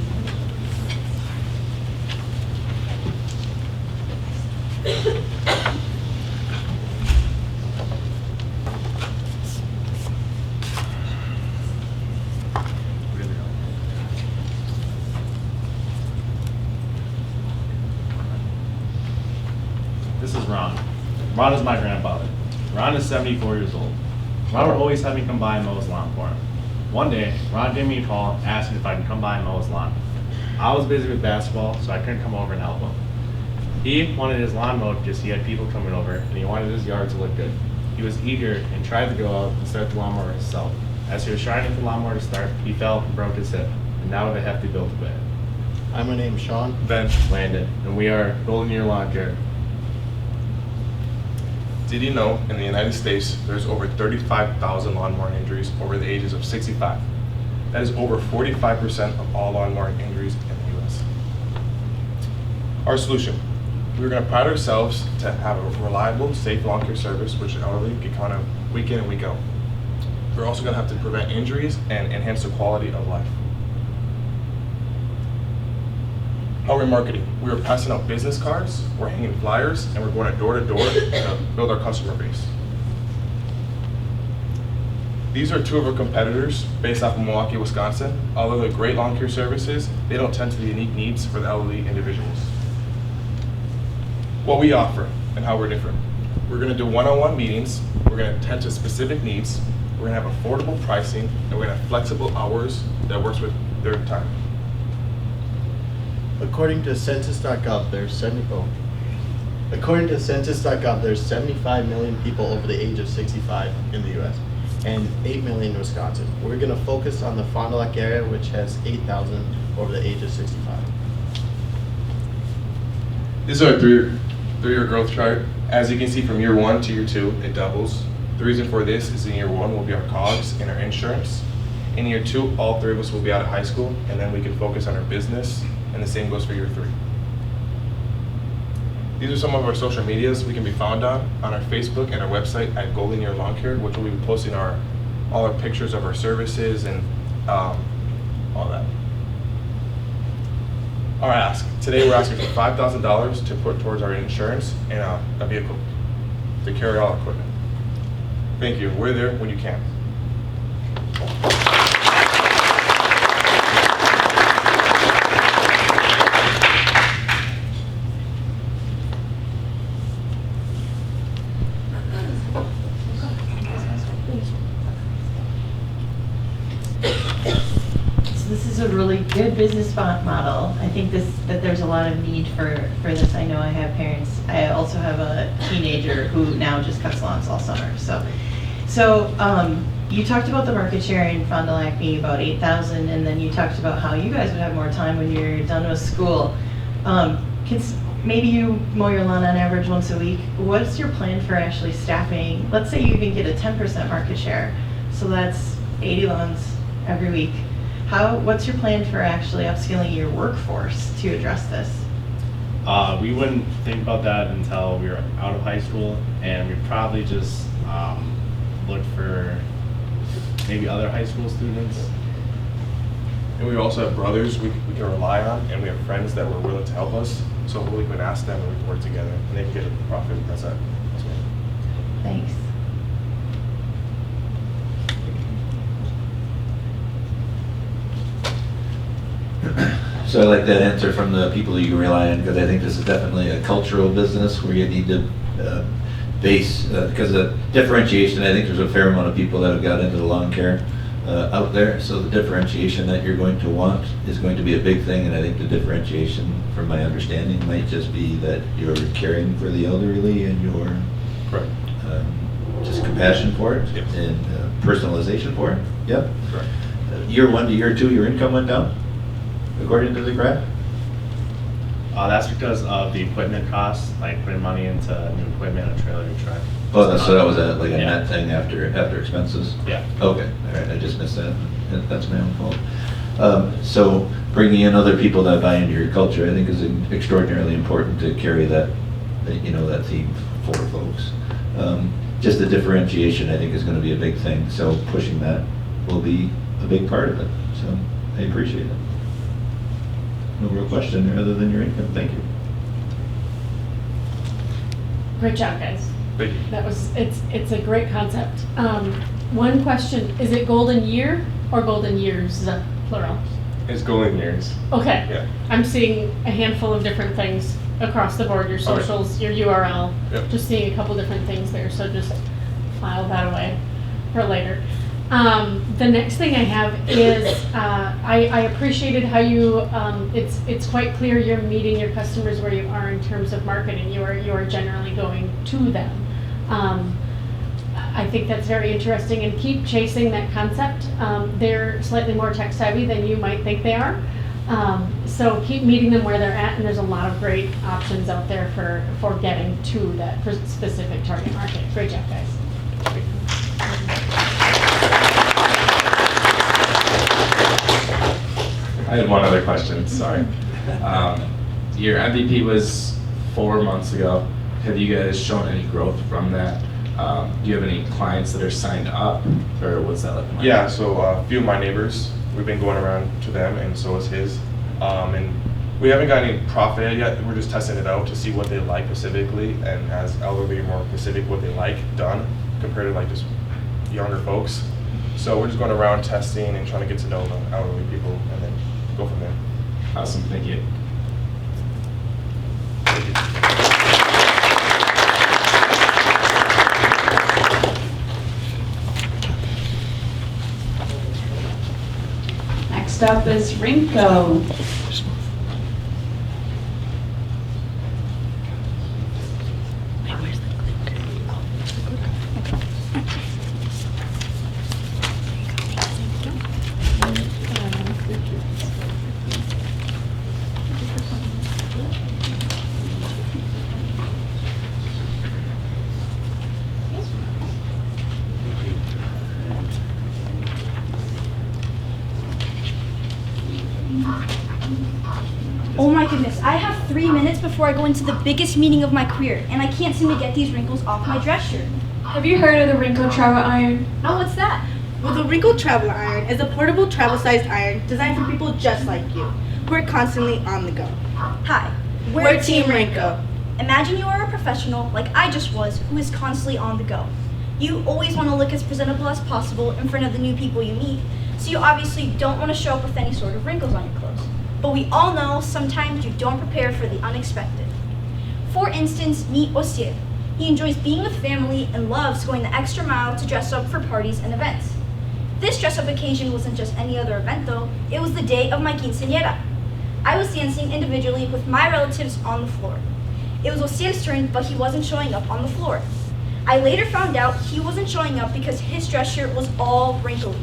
This is Ron. Ron is my grandfather. Ron is 74 years old. Ron would always have me come by and mow his lawn for him. One day, Ron gave me a call and asked me if I could come by and mow his lawn. I was busy with basketball, so I couldn't come over and help him. He wanted his lawn mowed because he had people coming over, and he wanted his yard to look good. He was eager and tried to go out and start the lawnmower himself. As he was trying to get the lawnmower to start, he fell and broke his hip, and now with a hefty bill to pay. Hi, my name is Sean. Ben. Landon, and we are Golden Year Lawn Care. Did you know in the United States there's over 35,000 lawnmower injuries over the ages of 65? That is over 45% of all lawnmower injuries in the US. Our solution: we're going to pride ourselves to have a reliable, safe lawn care service which elderly can count on week in and week out. We're also going to have to prevent injuries and enhance the quality of life. How are we marketing? We are passing out business cards, we're hanging flyers, and we're going door to door to build our customer base. These are two of our competitors based off of Milwaukee, Wisconsin. Although they're great lawn care services, they don't tend to the unique needs for the elderly individuals. What we offer and how we're different. We're going to do one-on-one meetings, we're going to attend to specific needs, we're going to have affordable pricing, and we're going to have flexible hours that works with their time. According to census.gov, there's 75 million people over the age of 65 in the U.S. and 8 million in Wisconsin. We're going to focus on the Fond du Lac area, which has 8,000 over the age of 65. This is our three-year growth chart. As you can see, from year 1 to year 2, it doubles. The reason for this is in year 1 will be our COGS and our insurance. In year 2, all three of us will be out of high school, and then we can focus on our business, and the same goes for year 3. These are some of our social medias we can be found on our Facebook and our website at Golden Year Lawn Care, which will be posting all our pictures of our services and all that. Our ask. Today we're asking for $5,000 to put towards our insurance and a vehicle. to carry all equipment. Thank you. We're there when you can. So this is a really good business model. I think that there's a lot of need for this. I know I have parents. I also have a teenager who now just cuts lawns all summer. So you talked about the market share in Fond du Lac being about 8,000, and then you talked about how you guys would have more time when you're done with school. Maybe you mow your lawn on average once a week. What's your plan for actually staffing? Let's say you even get a 10% market share. So that's 80 lawns every week. What's your plan for actually upskilling your workforce to address this? We wouldn't think about that until we were out of high school, and we'd probably just look for maybe other high school students. And we also have brothers we can rely on, and we have friends that were willing to help us. So we can ask them and we can work together, and they can get a profit as well. Thanks. So I like that answer from the people you can rely on, because I think this is definitely a cultural business where you need to base, because of differentiation, I think there's a fair amount of people that have got into the lawn care out there, so the differentiation that you're going to want is going to be a big thing, and I think the differentiation, from my understanding, might just be that you're caring for the elderly and your just compassion for it and personalization for it. Yep. Correct. Year 1 to year 2, your income went down, according to the graph? That's because of the equipment costs, like putting money into new equipment, a trailer, a truck. Oh, so that was a net thing after expenses? Yeah. Okay, all right, I just missed that. That's my own fault. So bringing in other people that buy into your culture, I think, is extraordinarily important to carry that theme for folks. Just the differentiation, I think, is going to be a big thing. So pushing that will be a big part of it. So I appreciate it. No real question there other than your income. Thank you. Great job, guys. Thank you. It's a great concept. One question, is it golden year or golden years, plural? It's golden years. Okay. Yeah. I'm seeing a handful of different things across the board, your socials, your URL. Yep. Just seeing a couple different things there, so just file that away for later. The next thing I have is, I appreciated how you, it's quite clear you're meeting your customers where you are in terms of marketing. You are generally going to them. I think that's very interesting, and keep chasing that concept. They're slightly more tech savvy than you might think they are. So keep meeting them where they're at, and there's a lot of great options out there for getting to that specific target market. Great job, guys. I had one other question, sorry. Your MVP was 4 months ago. Have you guys shown any growth from that? Do you have any clients that are signed up, or what's that looking like? Yeah, so a few of my neighbors, we've been going around to them, and so is his. And we haven't got any profit yet. We're just testing it out to see what they like specifically, and as elderly, more specific what they like done compared to like just younger folks. So we're just going around testing and trying to get to know the elderly people, and then go from there. Awesome, thank you. Next up is Rinko. Oh my goodness, I have 3 minutes before I go into the biggest meeting of my career, and I can't seem to get these wrinkles off my dress shirt. Have you heard of the Rinko Travel Iron? Oh, what's that? Well, the Rinko Travel Iron is a portable travel-sized iron designed for people just like you, who are constantly on the go. Hi, We're Team Rinko. Imagine you are a professional, like I just was, who is constantly on the go. You always want to look as presentable as possible in front of the new people you meet, so you obviously don't want to show up with any sort of wrinkles on your clothes. But we all know sometimes you don't prepare for the unexpected. For instance, meet Osiel. He enjoys being with family and loves going the extra mile to dress up for parties and events. This dress-up occasion wasn't just any other event though, it was the day of my quinceañera. I was dancing individually with my relatives on the floor. It was Osiel's turn, but he wasn't showing up on the floor. I later found out he wasn't showing up because his dress shirt was all wrinkly.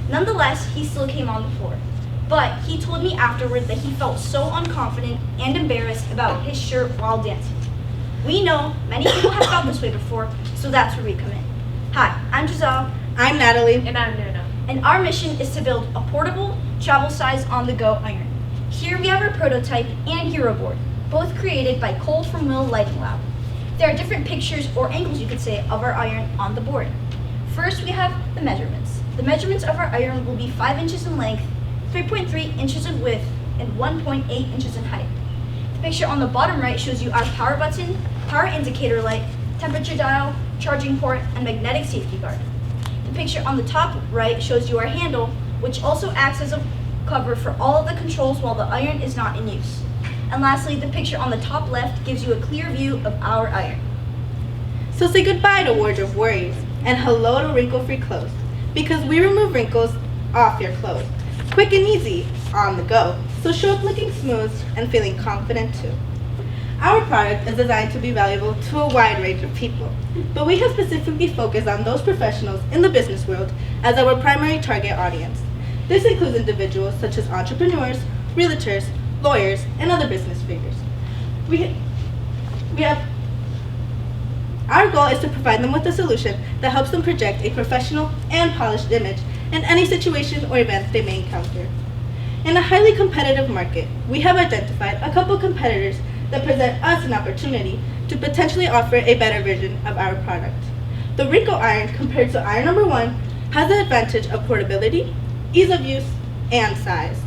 Nonetheless, he still came on the floor. But he told me afterward that he felt so unconfident and embarrassed about his shirt while dancing. We know many people have felt this way before, so that's where we come in. Hi, I'm Giselle. I'm Natalie. And I'm Nuna. And our mission is to build a portable, travel-size, on-the-go iron. Here we have our prototype and hero board, both created by Cole from Will Lighting Lab. There are different pictures, or angles you could say, of our iron on the board. First, we have the measurements. The measurements of our iron will be 5 inches in length, 3.3 inches in width, and 1.8 inches in height. The picture on the bottom right shows you our power button, power indicator light, temperature dial, charging port, and magnetic safety guard. The picture on the top right shows you our handle, which also acts as a cover for all of the controls while the iron is not in use. And lastly, the picture on the top left gives you a clear view of our iron. So say goodbye to wardrobe worries and hello to wrinkle-free clothes, because we remove wrinkles off your clothes. Quick and easy, on the go, so show up looking smooth and feeling confident too. Our product is designed to be valuable to a wide range of people, but we have specifically focused on those professionals in the business world as our primary target audience. This includes individuals such as entrepreneurs, realtors, lawyers, and other business figures. Our goal is to provide them with a solution that helps them project a professional and polished image in any situation or event they may encounter. In a highly competitive market, we have identified a couple competitors that present us an opportunity to potentially offer a better version of our product. The wrinkle iron compared to iron number 1 has the advantage of portability, ease of use, and size.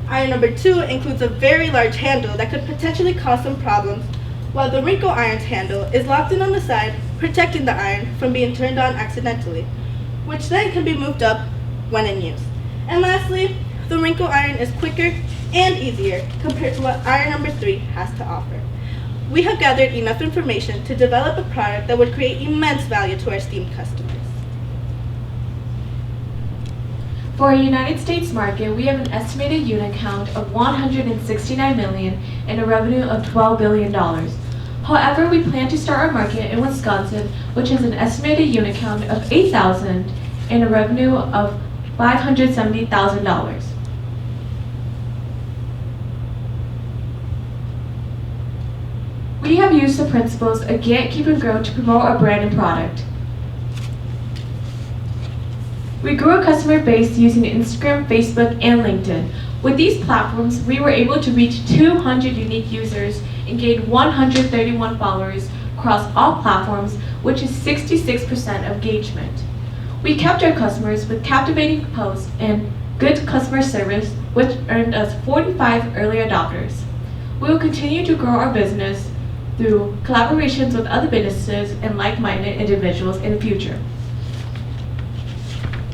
Iron number 2 includes a very large handle that could potentially cause some problems, while the wrinkle iron's handle is locked in on the side, protecting the iron from being turned on accidentally, which then can be moved up when in use. And lastly, the wrinkle iron is quicker and easier compared to what iron number 3 has to offer. We have gathered enough information to develop a product that would create immense value to our esteemed customers. For our United States market, we have an estimated unit count of 169 million and a revenue of $12 billion. However, we plan to start our market in Wisconsin, which has an estimated unit count of 8,000 and a revenue of $570,000. We have used the principles of Get, Keep, and Grow to promote our brand and product. We grew a customer base using Instagram, Facebook, and LinkedIn. With these platforms, we were able to reach 200 unique users and gain 131 followers across all platforms, which is 66% engagement. We kept our customers with captivating posts and good customer service, which earned us 45 early adopters. We will continue to grow our business through collaborations with other businesses and like-minded individuals in the future.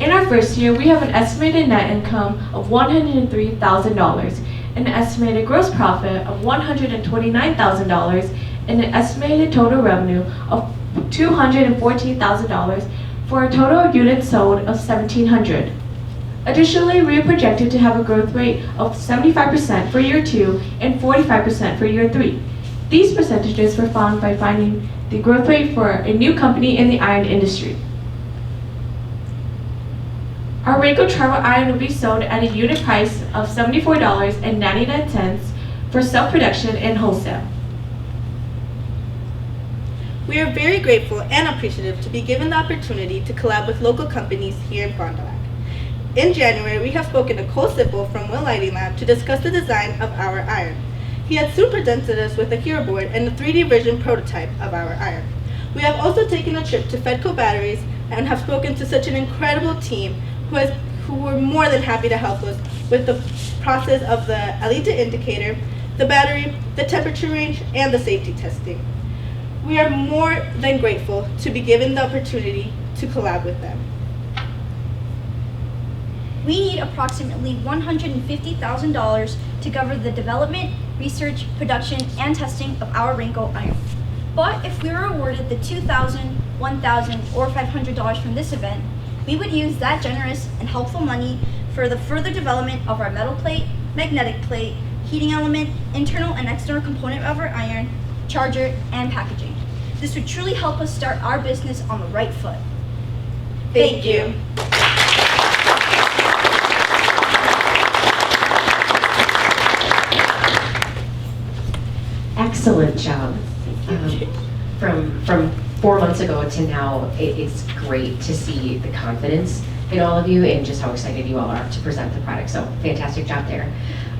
In our first year, we have an estimated net income of $103,000, an estimated gross profit of $129,000, and an estimated total revenue of $214,000 for a total of units sold of 1,700. Additionally, we are projected to have a growth rate of 75% for year 2 and 45% for year 3. These percentages were found by finding the growth rate for a new company in the iron industry. Our Waco travel iron will be sold at a unit price of $74.99 for self-production and wholesale. We are very grateful and appreciative to be given the opportunity to collab with local companies here in Fond du Lac. In January, we have spoken to Cole Sipple from Will Lighting Lab to discuss the design of our iron. He had soon presented us with a hero board and a 3D vision prototype of our iron. We have also taken a trip to Fedco Batteries and have spoken to such an incredible team who were more than happy to help us with the process of the LED indicator, the battery, the temperature range, and the safety testing. We are more than grateful to be given the opportunity to collab with them. We need approximately $150,000 to cover the development, research, production, and testing of our Rinko iron. But if we were awarded the $2,000, $1,000, or $500 from this event, we would use that generous and helpful money for the further development of our metal plate, magnetic plate, heating element, internal and external component of our iron, charger, and packaging. This would truly help us start our business on the right foot. Thank you. Excellent job. From 4 months ago to now, it's great to see the confidence in all of you and just how excited you all are to present the product. So fantastic job there.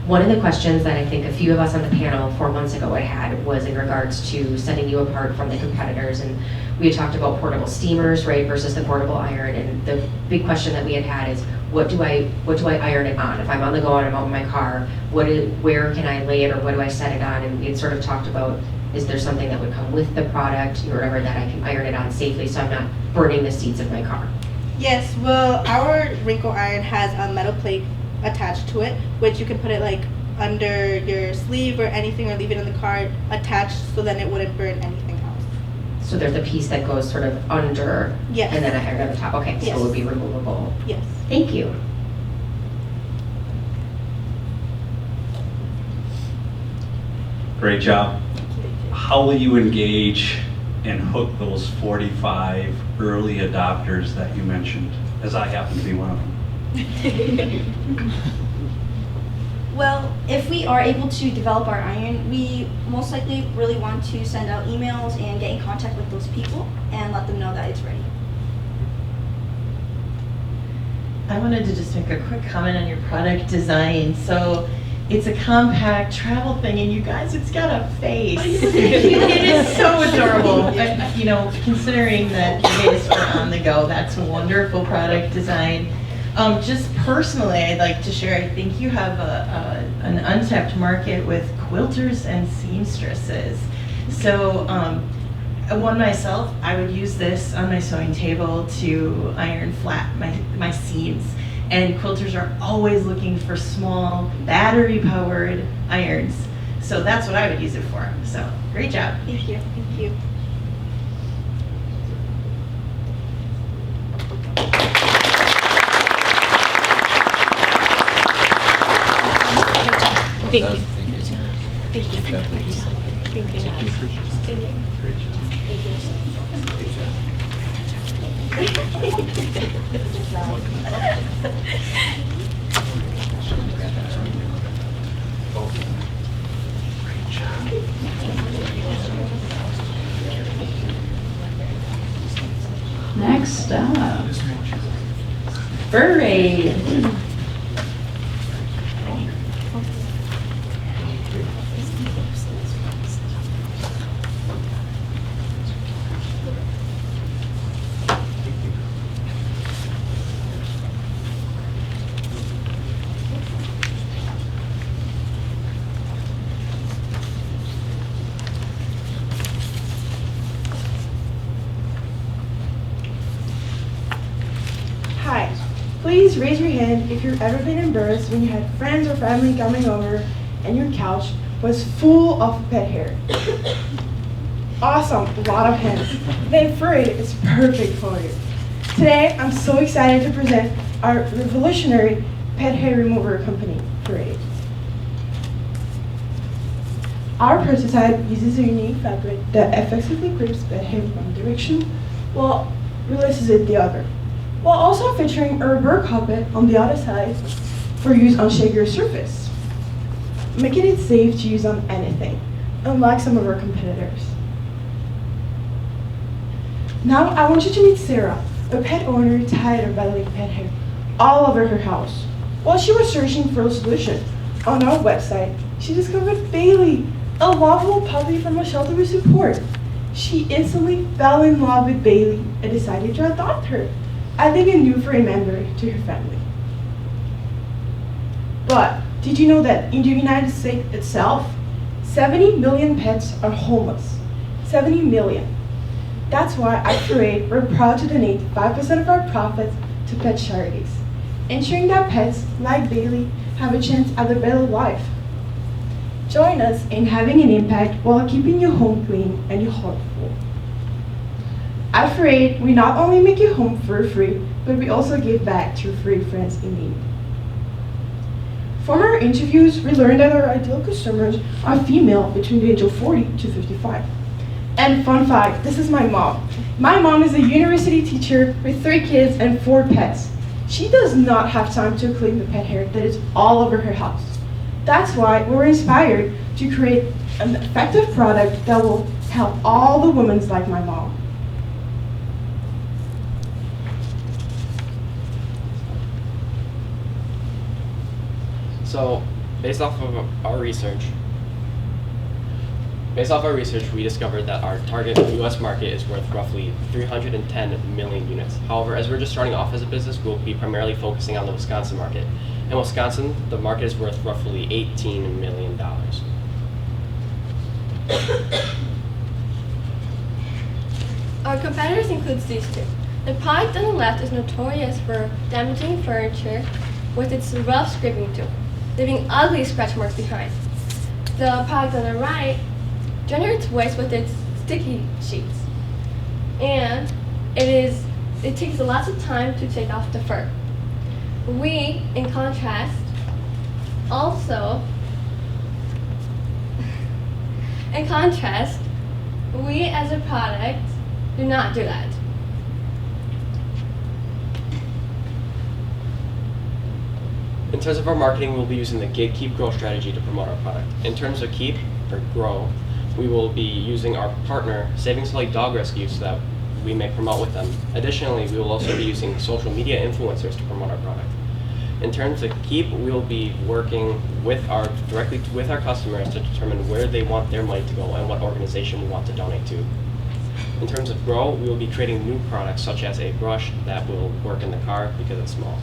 One of the questions that I think a few of us on the panel 4 months ago had was in regards to setting you apart from the competitors. And we had talked about portable steamers, right, versus the portable iron. And the big question that we had is, what do I iron it on? If I'm on the go and I'm out in my car, where can I lay it, or what do I set it on? And we had sort of talked about, is there something that would come with the product or whatever that I can iron it on safely so I'm not burning the seats of my car? Yes, well, our Rinko iron has a metal plate attached to it, which you can put it like under your sleeve or anything, or leave it in the car attached so then it wouldn't burn anything else. So there's a piece that goes sort of under, yes, and then a iron on the top. Okay, so yes, it would be removable. Yes. Thank you. Great job. How will you engage and hook those 45 early adopters that you mentioned, as I happen to be one of them? Well, if we are able to develop our iron, we most likely really want to send out emails and get in contact with those people and let them know that it's ready. I wanted to just make a quick comment on your product design. So it's a compact travel thing, and you guys, it's got a face. It is so adorable. But, you know, considering that you guys are on the go, that's a wonderful product design. Just personally, I'd like to share, I think you have an untapped market with quilters and seamstresses. So one myself, I would use this on my sewing table to iron flat my seams. And quilters are always looking for small, battery-powered irons. So that's what I would use it for. So great job. Thank you. Thank you. Thank you. Thank you. Thank you. Next up, Parade. Hi, please raise your hand if you've ever been embarrassed when you had friends or family coming over and your couch was full of pet hair. Awesome, a lot of hands. Then Parade is perfect for you. Today, I'm so excited to present our revolutionary pet hair remover company, Parade. Our prototype uses a unique fabric that effectively grips pet hair in one direction while releases it the other, while also featuring a rubber carpet on the other side for use on shakier surface, making it safe to use on anything, unlike some of our competitors. Now I want you to meet Sarah, a pet owner tired of battling pet hair all over her house. While she was searching for a solution on our website, she discovered Bailey, a lovable puppy from a shelter we support. She instantly fell in love with Bailey and decided to adopt her, adding a new furry member to her family. But did you know that in the United States itself, 70 million pets are homeless. 70 million. That's why at Parade, we're proud to donate 5% of our profits to pet charities, ensuring that pets like Bailey have a chance at a better life. Join us in having an impact while keeping your home clean and your heart full. At Parade, we not only make your home for free, but we also give back to free friends in need. From our interviews, we learned that our ideal customers are female between the age of 40 to 55. And fun fact, this is my mom. My mom is a university teacher with 3 kids and 4 pets. She does not have time to clean the pet hair that is all over her house. That's why we were inspired to create an effective product that will help all the women like my mom. So, based off of our research, we discovered that our target U.S. market is worth roughly 310 million units. However, as we're just starting off as a business, we'll be primarily focusing on the Wisconsin market. In Wisconsin, the market is worth roughly $18 million. Our competitors include these 2. The product on the left is notorious for damaging furniture with its rough scraping tool, leaving ugly scratch marks behind. The product on the right generates waste with its sticky sheets, and it takes lots of time to take off the fur. We, in contrast, we as a product do not do that. In terms of our marketing, we'll be using the Get, Keep, Grow strategy to promote our product. In terms of keep or grow, we will be using our partner, Savings Light Dog Rescue, so that we may promote with them. Additionally, we will also be using social media influencers to promote our product. In terms of keep, we will be working directly with our customers to determine where they want their money to go and what organization we want to donate to. In terms of grow, we will be creating new products such as a brush that will work in the car because it's small.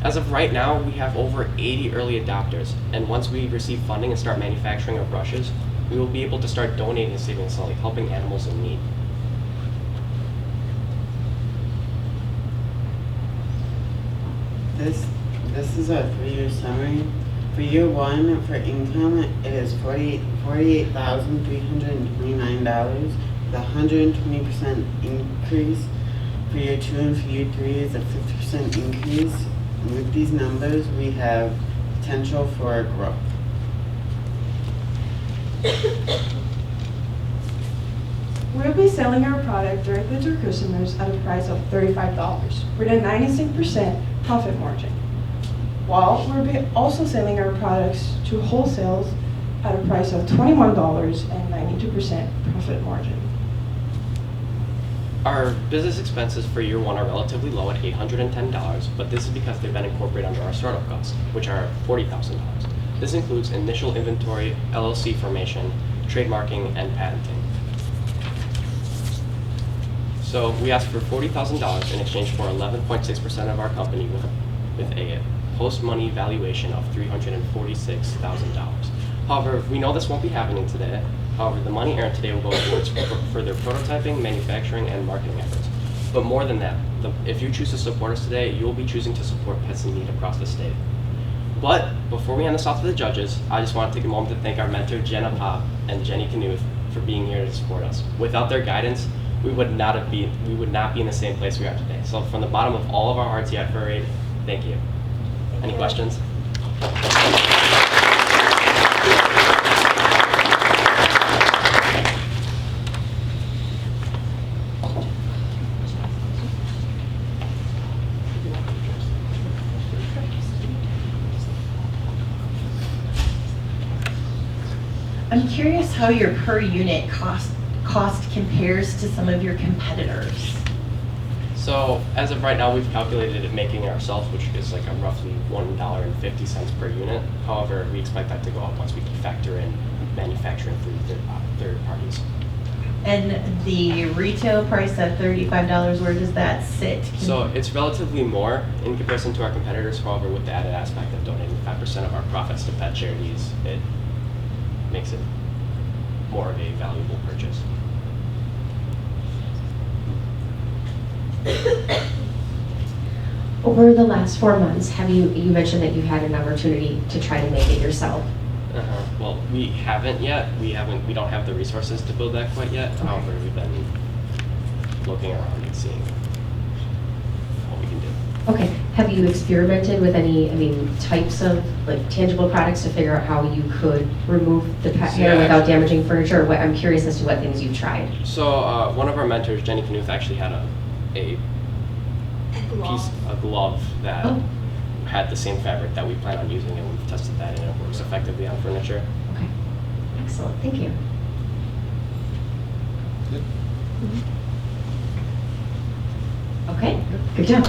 As of right now, we have over 80 early adopters, and once we receive funding and start manufacturing our brushes, we will be able to start donating to Savings Light, helping animals in need. This is our 3-year summary. For year 1, for income, it is $48,329 with a 120% increase. For year 2 and for year 3 is a 50% increase. And with these numbers, we have potential for growth. We'll be selling our product directly to our customers at a price of $35 with a 96% profit margin, while we'll be also selling our products to wholesales at a price of $21 and 92% profit margin. Our business expenses for year 1 are relatively low at $810, but this is because they've been incorporated under our startup costs, which are $40,000. This includes initial inventory, LLC formation, trademarking, and patenting. So we asked for $40,000 in exchange for 11.6% of our company with a post-money valuation of $346,000. However, we know this won't be happening today. However, the money earned today will go towards further prototyping, manufacturing, and marketing efforts. But more than that, if you choose to support us today, you will be choosing to support pets in need across the state. But before we hand this off to the judges, I just want to take a moment to thank our mentor, Jenna Pop and Jenny Knuth, for being here to support us. Without their guidance, we would not be in the same place we are today. So from the bottom of all of our hearts here at Parade, thank you. Any questions? I'm curious how your per unit cost compares to some of your competitors. So as of right now, we've calculated it making it ourselves, which is like a roughly $1.50 per unit. However, we expect that to go up once we factor in manufacturing through third parties. And the retail price at $35, where does that sit? So it's relatively more in comparison to our competitors. However, with the added aspect of donating 5% of our profits to pet charities, it makes it more of a valuable purchase. Over the last 4 months, you mentioned that you've had an opportunity to try to make it yourself. Well, we haven't yet. We don't have the resources to build that quite yet. However, we've been looking around and seeing what we can do. Okay. Have you experimented with any, types of tangible products to figure out how you could remove the pet hair without damaging furniture? Or I'm curious as to what things you've tried. So one of our mentors, Jenny Knuth, actually had a glove that had the same fabric that we plan on using, and we've tested that, and it works effectively on furniture. Okay. Excellent. Thank you. Okay. Good job.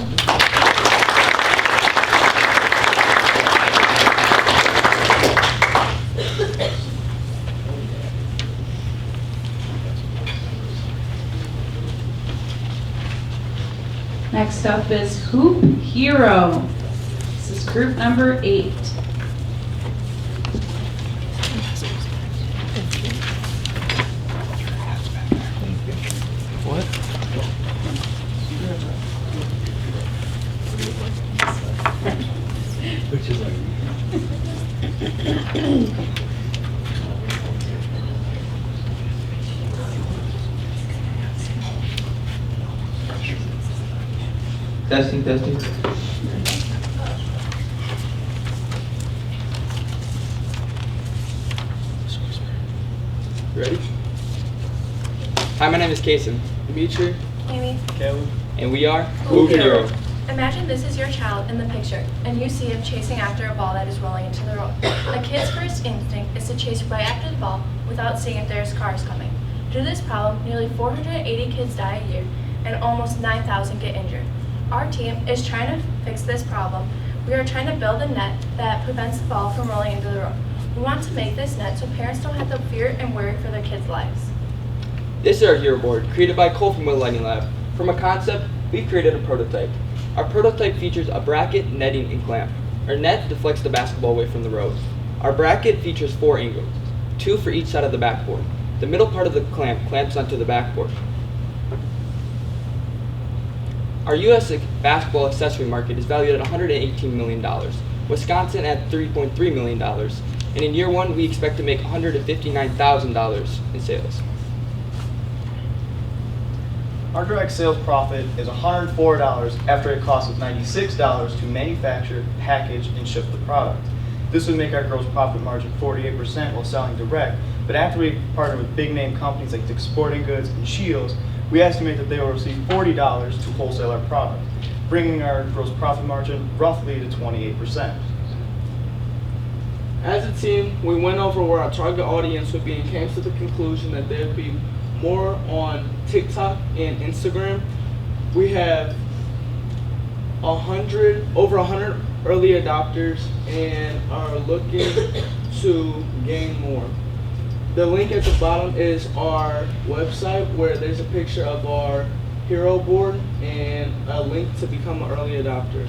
Next up is Hoop Hero. This is group number 8. What? Which is like. Testing. Ready? Hi, my name is Kason. Dimitri. Amy. Caleb. And we are Hoop Hero. Imagine this is your child in the picture, and you see him chasing after a ball that is rolling into the road. A kid's first instinct is to chase right after the ball without seeing if there's cars coming. Due to this problem, nearly 480 kids die a year, and almost 9,000 get injured. Our team is trying to fix this problem. We are trying to build a net that prevents the ball from rolling into the road. We want to make this net so parents don't have to fear and worry for their kids' lives. This is our hero board, created by Cole from Millennium Lab. From a concept, we created a prototype. Our prototype features a bracket, netting, and clamp. Our net deflects the basketball away from the road. Our bracket features 4 angles, 2 for each side of the backboard. The middle part of the clamp clamps onto the backboard. Our U.S. basketball accessory market is valued at $118 million, Wisconsin at $3.3 million, and in year 1 we expect to make $159,000 in sales. Our direct sales profit is $104 after it costs us $96 to manufacture, package, and ship the product. This would make our gross profit margin 48% while selling direct, but after we partner with big name companies like Dick's Sporting Goods and Shields, we estimate that they will receive $40 to wholesale our product, bringing our gross profit margin roughly to 28%. As a team, we went over where our target audience would be and came to the conclusion that there would be more on TikTok and Instagram. We have over 100 early adopters and are looking to gain more. The link at the bottom is our website where there's a picture of our hero board and a link to become an early adopter.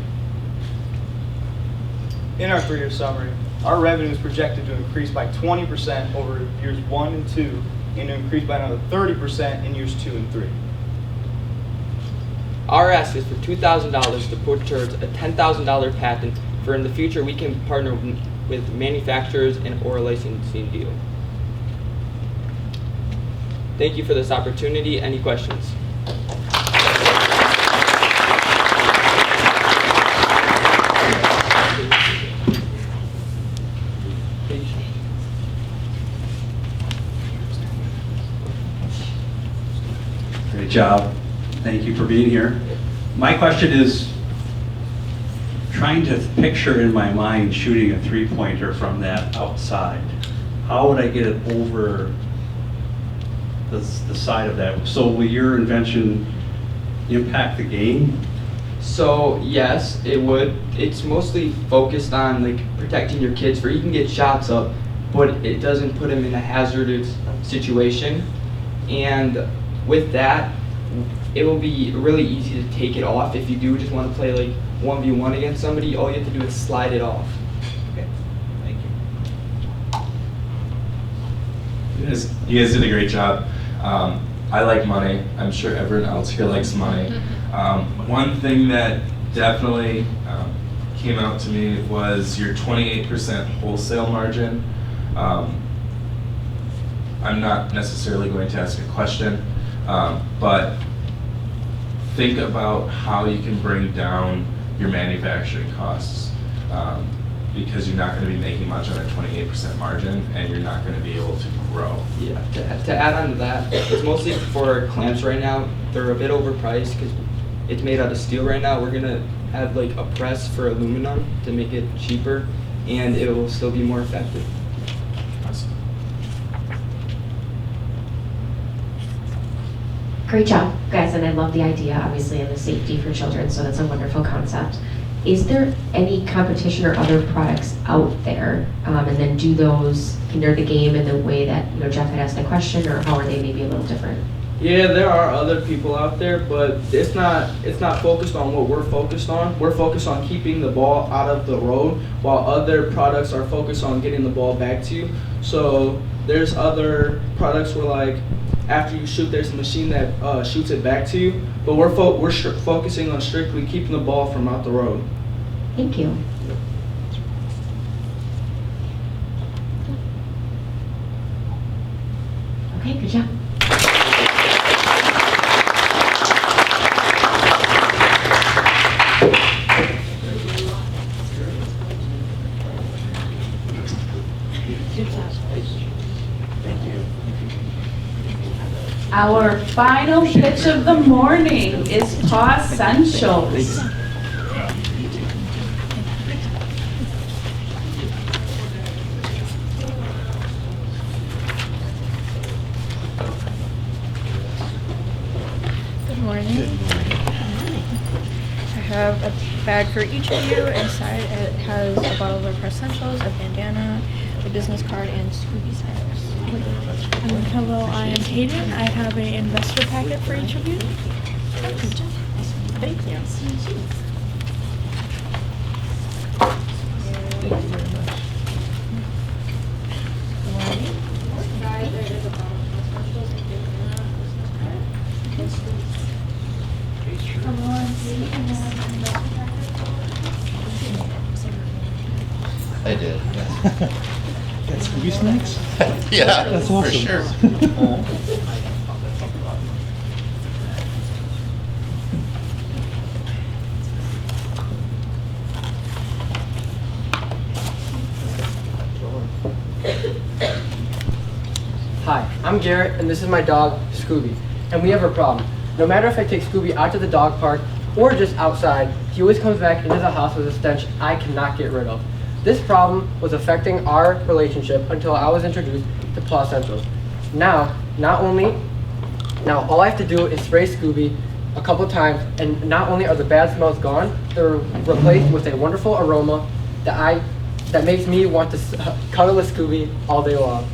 In our 3-year summary, our revenue is projected to increase by 20% over years 1 and 2, and to increase by another 30% in years 2 and 3. Our ask is for $2,000 to put towards a $10,000 patent for in the future we can partner with manufacturers or a licensing deal. Thank you for this opportunity. Any questions? Great job. Thank you for being here. My question is, trying to picture in my mind shooting a 3-pointer from that outside. How would I get it over the side of that? So will your invention impact the game? So yes, it would. It's mostly focused on protecting your kids for you can get shots up, but it doesn't put them in a hazardous situation. And with that, it will be really easy to take it off if you do just want to play 1v1 against somebody. All you have to do is slide it off. Okay, thank you. You guys did a great job. I like money. I'm sure everyone else here likes money. One thing that definitely came out to me was your 28% wholesale margin. I'm not necessarily going to ask a question, but think about how you can bring down your manufacturing costs, because you're not going to be making much on a 28% margin, and you're not going to be able to grow. Yeah, to add on to that, it's mostly for clamps right now. They're a bit overpriced because it's made out of steel right now. We're going to have like a press for aluminum to make it cheaper, and it will still be more effective. Great job, guys, and I love the idea, obviously, and the safety for children, so that's a wonderful concept. Is there any competition or other products out there? And then do those hinder the game in the way that Jeff had asked the question, or how are they maybe a little different? Yeah, there are other people out there, but it's not focused on what we're focused on. We're focused on keeping the ball out of the road, while other products are focused on getting the ball back to you. So there's other products where, like, after you shoot, there's a machine that shoots it back to you. But we're focusing on strictly keeping the ball from out the road. Thank you. Okay, good job. Our final pitch of the morning is Paw Essentials. Good morning. I have a bag for each of you. Inside it has a bottle of our Paw Essentials, a bandana, a business card, and Scooby snacks. Hello, I am Hayden. I have an investor packet for each of you. Thank you. I did. That's Scooby snacks? Yeah, that's awesome. for sure. Hi, I'm Garrett, and this is my dog, Scooby. And we have a problem. No matter if I take Scooby out to the dog park or just outside, he always comes back into the house with a stench I cannot get rid of. This problem was affecting our relationship until I was introduced to Paw Essentials. Now, all I have to do is spray Scooby a couple times, and not only are the bad smells gone, they're replaced with a wonderful aroma that makes me want to cuddle a Scooby all day long.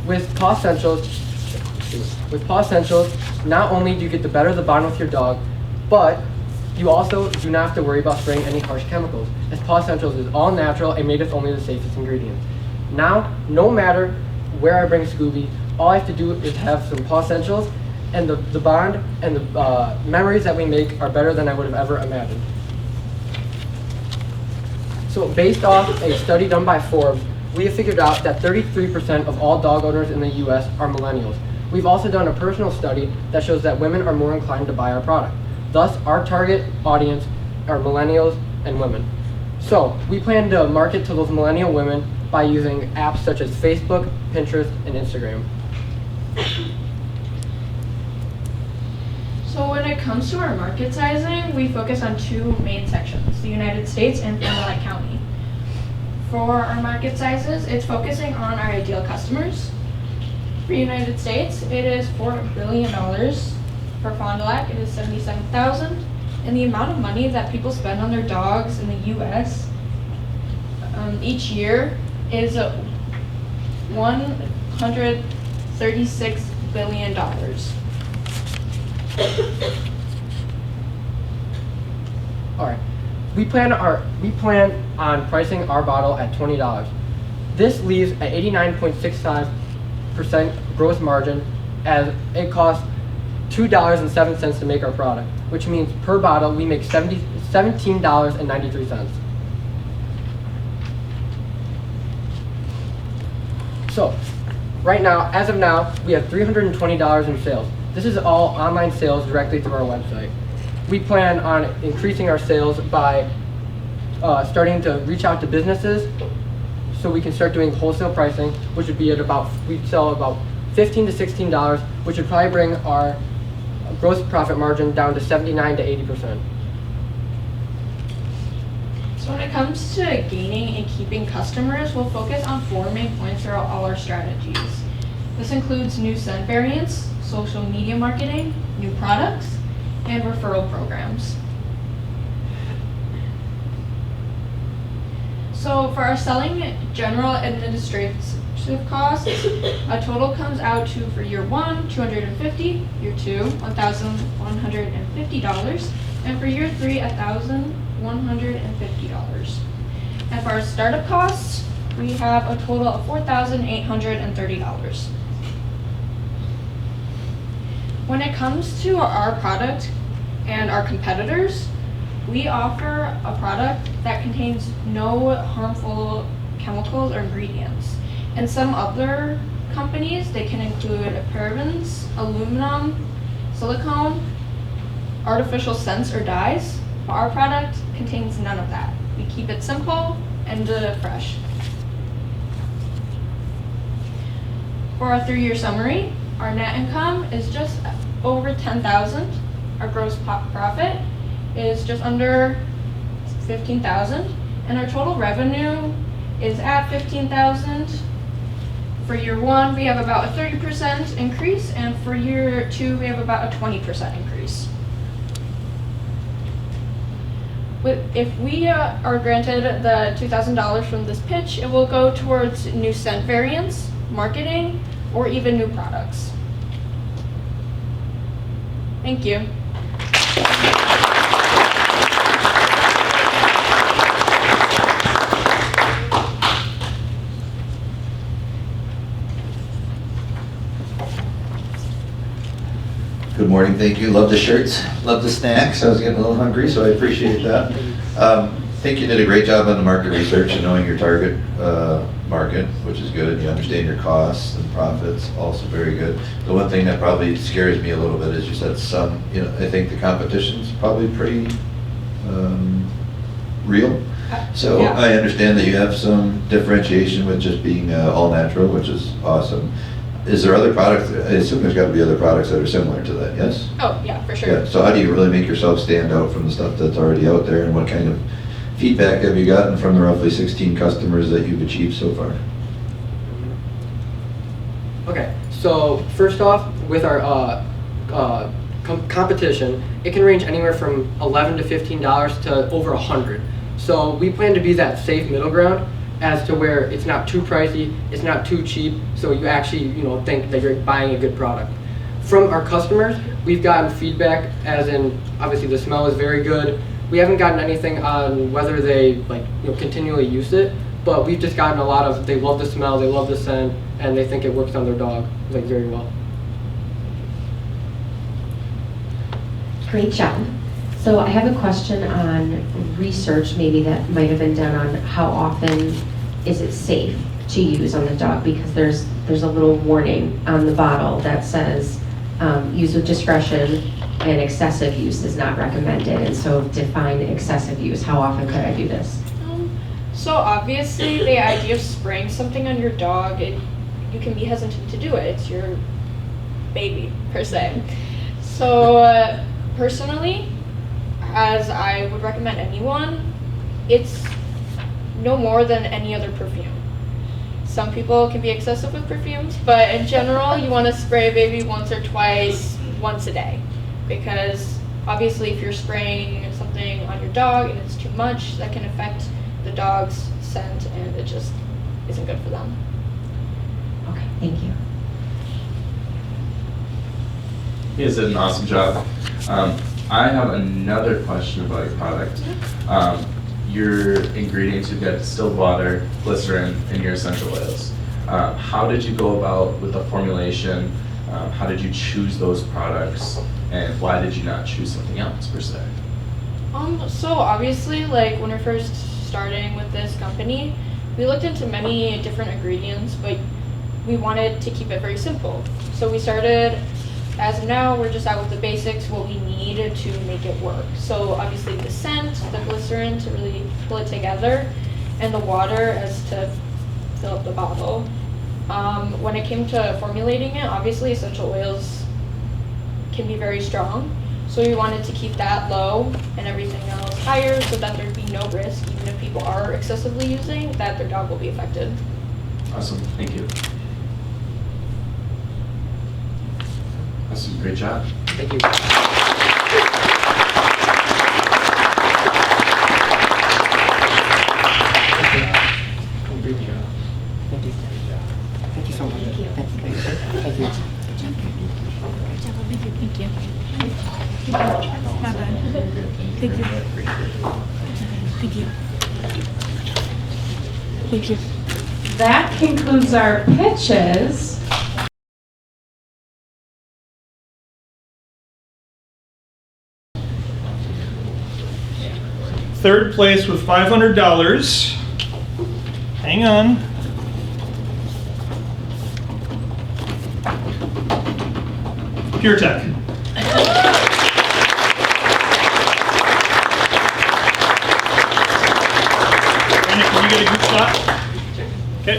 With Paw Essentials, not only do you get to better the bond with your dog, but you also do not have to worry about spraying any harsh chemicals, as Paw Essentials is all natural and made with only the safest ingredients. Now, no matter where I bring Scooby, all I have to do is have some Paw Essentials, and the bond and the memories that we make are better than I would have ever imagined. So based off a study done by Forbes, we have figured out that 33% of all dog owners in the US are millennials. We've also done a personal study that shows that women are more inclined to buy our product. Thus, our target audience are millennials and women. So, we plan to market to those millennial women by using apps such as Facebook, Pinterest, and Instagram. So when it comes to our market sizing, we focus on two main sections, the United States and Fond County. For our market sizes, it's focusing on our ideal customers. For United States, it is $4 billion. For Fond du Lac, it is $77,000. And the amount of money that people spend on their dogs in the U.S. Each year is $136 billion. All right. We plan on pricing our bottle at $20. This leaves an 89.65 25% gross margin, as it costs $2.07 to make our product, which means per bottle we make $17.93. So, right now, as of now, we have $320 in sales. This is all online sales directly through our website. We plan on increasing our sales by starting to reach out to businesses so we can start doing wholesale pricing, which would be at about, we'd sell about $15 to $16, which would probably bring our gross profit margin down to 79 to 80%. So when it comes to gaining and keeping customers, we'll focus on 4 main points throughout all our strategies. This includes new scent variants, social media marketing, new products, and referral programs. So for our selling general administrative costs, a total comes out to, for year 1, $250, year 2, $1,150, and for year 3, $1,150. And for our startup costs, we have a total of $4,830. When it comes to our product and our competitors, we offer a product that contains no harmful chemicals or ingredients. And some other companies, they can include parabens, aluminum, silicone, artificial scents or dyes. Our product contains none of that. We keep it simple and fresh. For our 3-year summary, our net income is just over $10,000. Our gross profit is just under $15,000, and our total revenue is at $15,000. For year 1, we have about a 30% increase, and for year 2, we have about a 20% increase. If we are granted the $2,000 from this pitch, it will go towards new scent variants, marketing, or even new products. Thank you. Good morning, thank you. Love the shirts, love the snacks. I was getting a little hungry, so I appreciate that. I think you did a great job on the market research and knowing your target market, which is good. You understand your costs and profits, also very good. The one thing that probably scares me a little bit is you said some, I think the competition's probably pretty real. So Yeah. I understand that you have some differentiation with just being all natural, which is awesome. Is there other products? I assume there's got to be other products that are similar to that, yes? Oh, yeah, for sure. Yeah. So how do you really make yourself stand out from the stuff that's already out there, and what kind of feedback have you gotten from the roughly 16 customers that you've achieved so far? Okay, so first off, with our competition, it can range anywhere from $11 to $15 to over $100. So we plan to be that safe middle ground, as to where it's not too pricey, it's not too cheap, so you actually think that you're buying a good product. From our customers, we've gotten feedback, as in obviously the smell is very good. We haven't gotten anything on whether they continually use it, but we've just gotten a lot of, they love the smell, they love the scent, and they think it works on their dog very well. Great job. So I have a question on research maybe that might have been done on how often is it safe to use on the dog, because there's a little warning on the bottle that says use with discretion and excessive use is not recommended. And so define excessive use. How often could I do this? So obviously the idea of spraying something on your dog, you can be hesitant to do it. It's your baby, per se. So personally, as I would recommend anyone, it's no more than any other perfume. Some people can be excessive with perfumes, but in general, you want to spray a baby once or twice, once a day. Because obviously if you're spraying something on your dog and it's too much, that can affect the dog's scent and it just isn't good for them. Okay, thank you. You guys did an awesome job. I have another question about your product. Your ingredients, you've got distilled water, glycerin, and your essential oils. How did you go about with the formulation? How did you choose those products? And why did you not choose something else per se? So obviously, like when we're first starting with this company, we looked into many different ingredients, but we wanted to keep it very simple. So we started, as of now, we're just out with the basics, what we need to make it work. So obviously the scent, the glycerin to really pull it together, and the water as to fill up the bottle. When it came to formulating it, obviously essential oils can be very strong. So we wanted to keep that low and everything else higher so that there'd be no risk, even if people are excessively using, that their dog will be affected. Awesome, thank you. Awesome, great job. Thank you. Thank you so much. Thank you. Thank you. Thank you. My bad. Thank you. Thank you. Thank you. That concludes our pitches. Third place with $500. Hang on. Pure Tech. Brandon, can you get a good shot? Okay.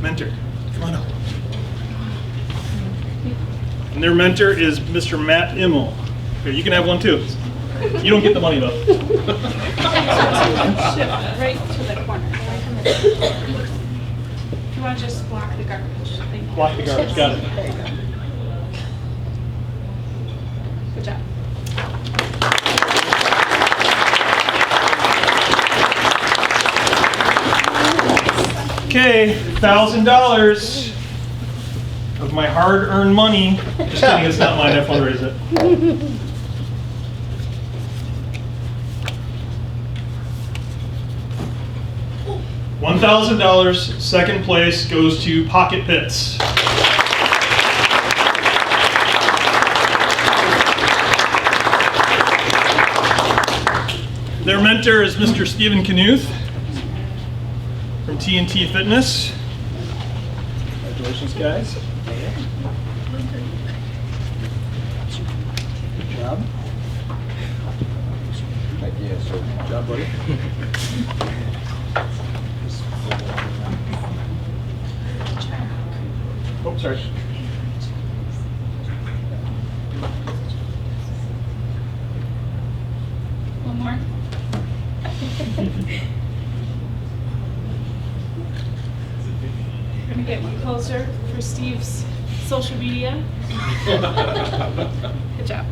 Mentor, come on up. And their mentor is Mr. Matt Immel. Here, you can have one too. You don't get the money though. Right to the corner. If you want to just block the garbage. Thank you. Block the garbage, got it. There you go. Good job. Okay, $1,000 of my hard-earned money. Just kidding, it's not mine, I fundraise it. $1,000, second place goes to Pocket Pits. Their mentor is Mr. Stephen Knuth from T&T Fitness. Congratulations, guys. Good job. Yeah, sir. Good job, buddy. Oh, sorry. One more. We're gonna get one closer for Steve's social media. Good job.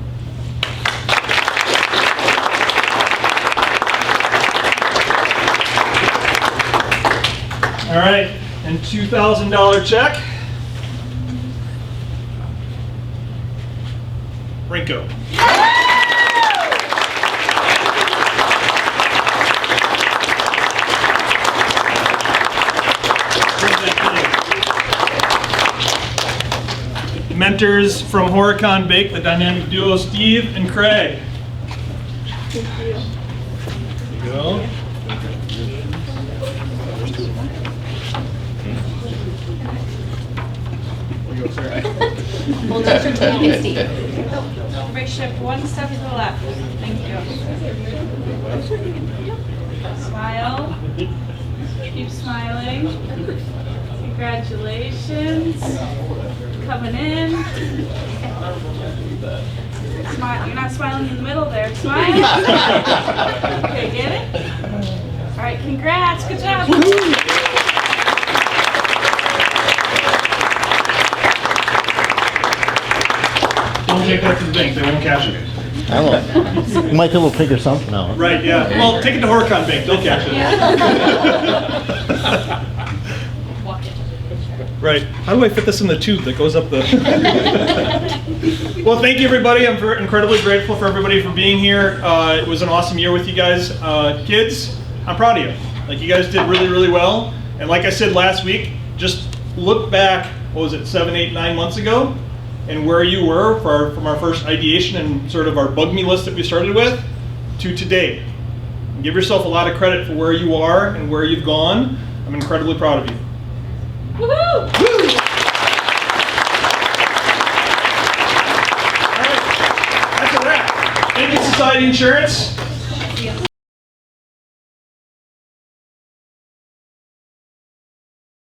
All right, and $2,000 check. Rinko. Mentors from Horicon Bake, the dynamic duo Steve and Craig. Thank you. There you go. Hold it until you get Steve. Everybody shift one step to the left. Thank you. Smile. Keep smiling. Congratulations. Coming in. Smile. You're not smiling in the middle there. Smile. Okay, get it? All right, congrats. Good job. Don't take that to the bank, they won't cash it. I will. You might be able to figure something out. Right, yeah. Well, take it to Horicon Bank, they'll cash it. Right. How do I fit this in the tube that goes up the... Well, thank you, everybody. I'm incredibly grateful for everybody for being here. It was an awesome year with you guys. Kids, I'm proud of you. Like, you guys did really, really well. And like I said last week, just look back, what was it, 7, 8, 9 months ago, and where you were from our first ideation and sort of our bug me list that we started with to today. And give yourself a lot of credit for where you are and where you've gone. I'm incredibly proud of you. Woohoo! That's a wrap. Thank you, Society Insurance.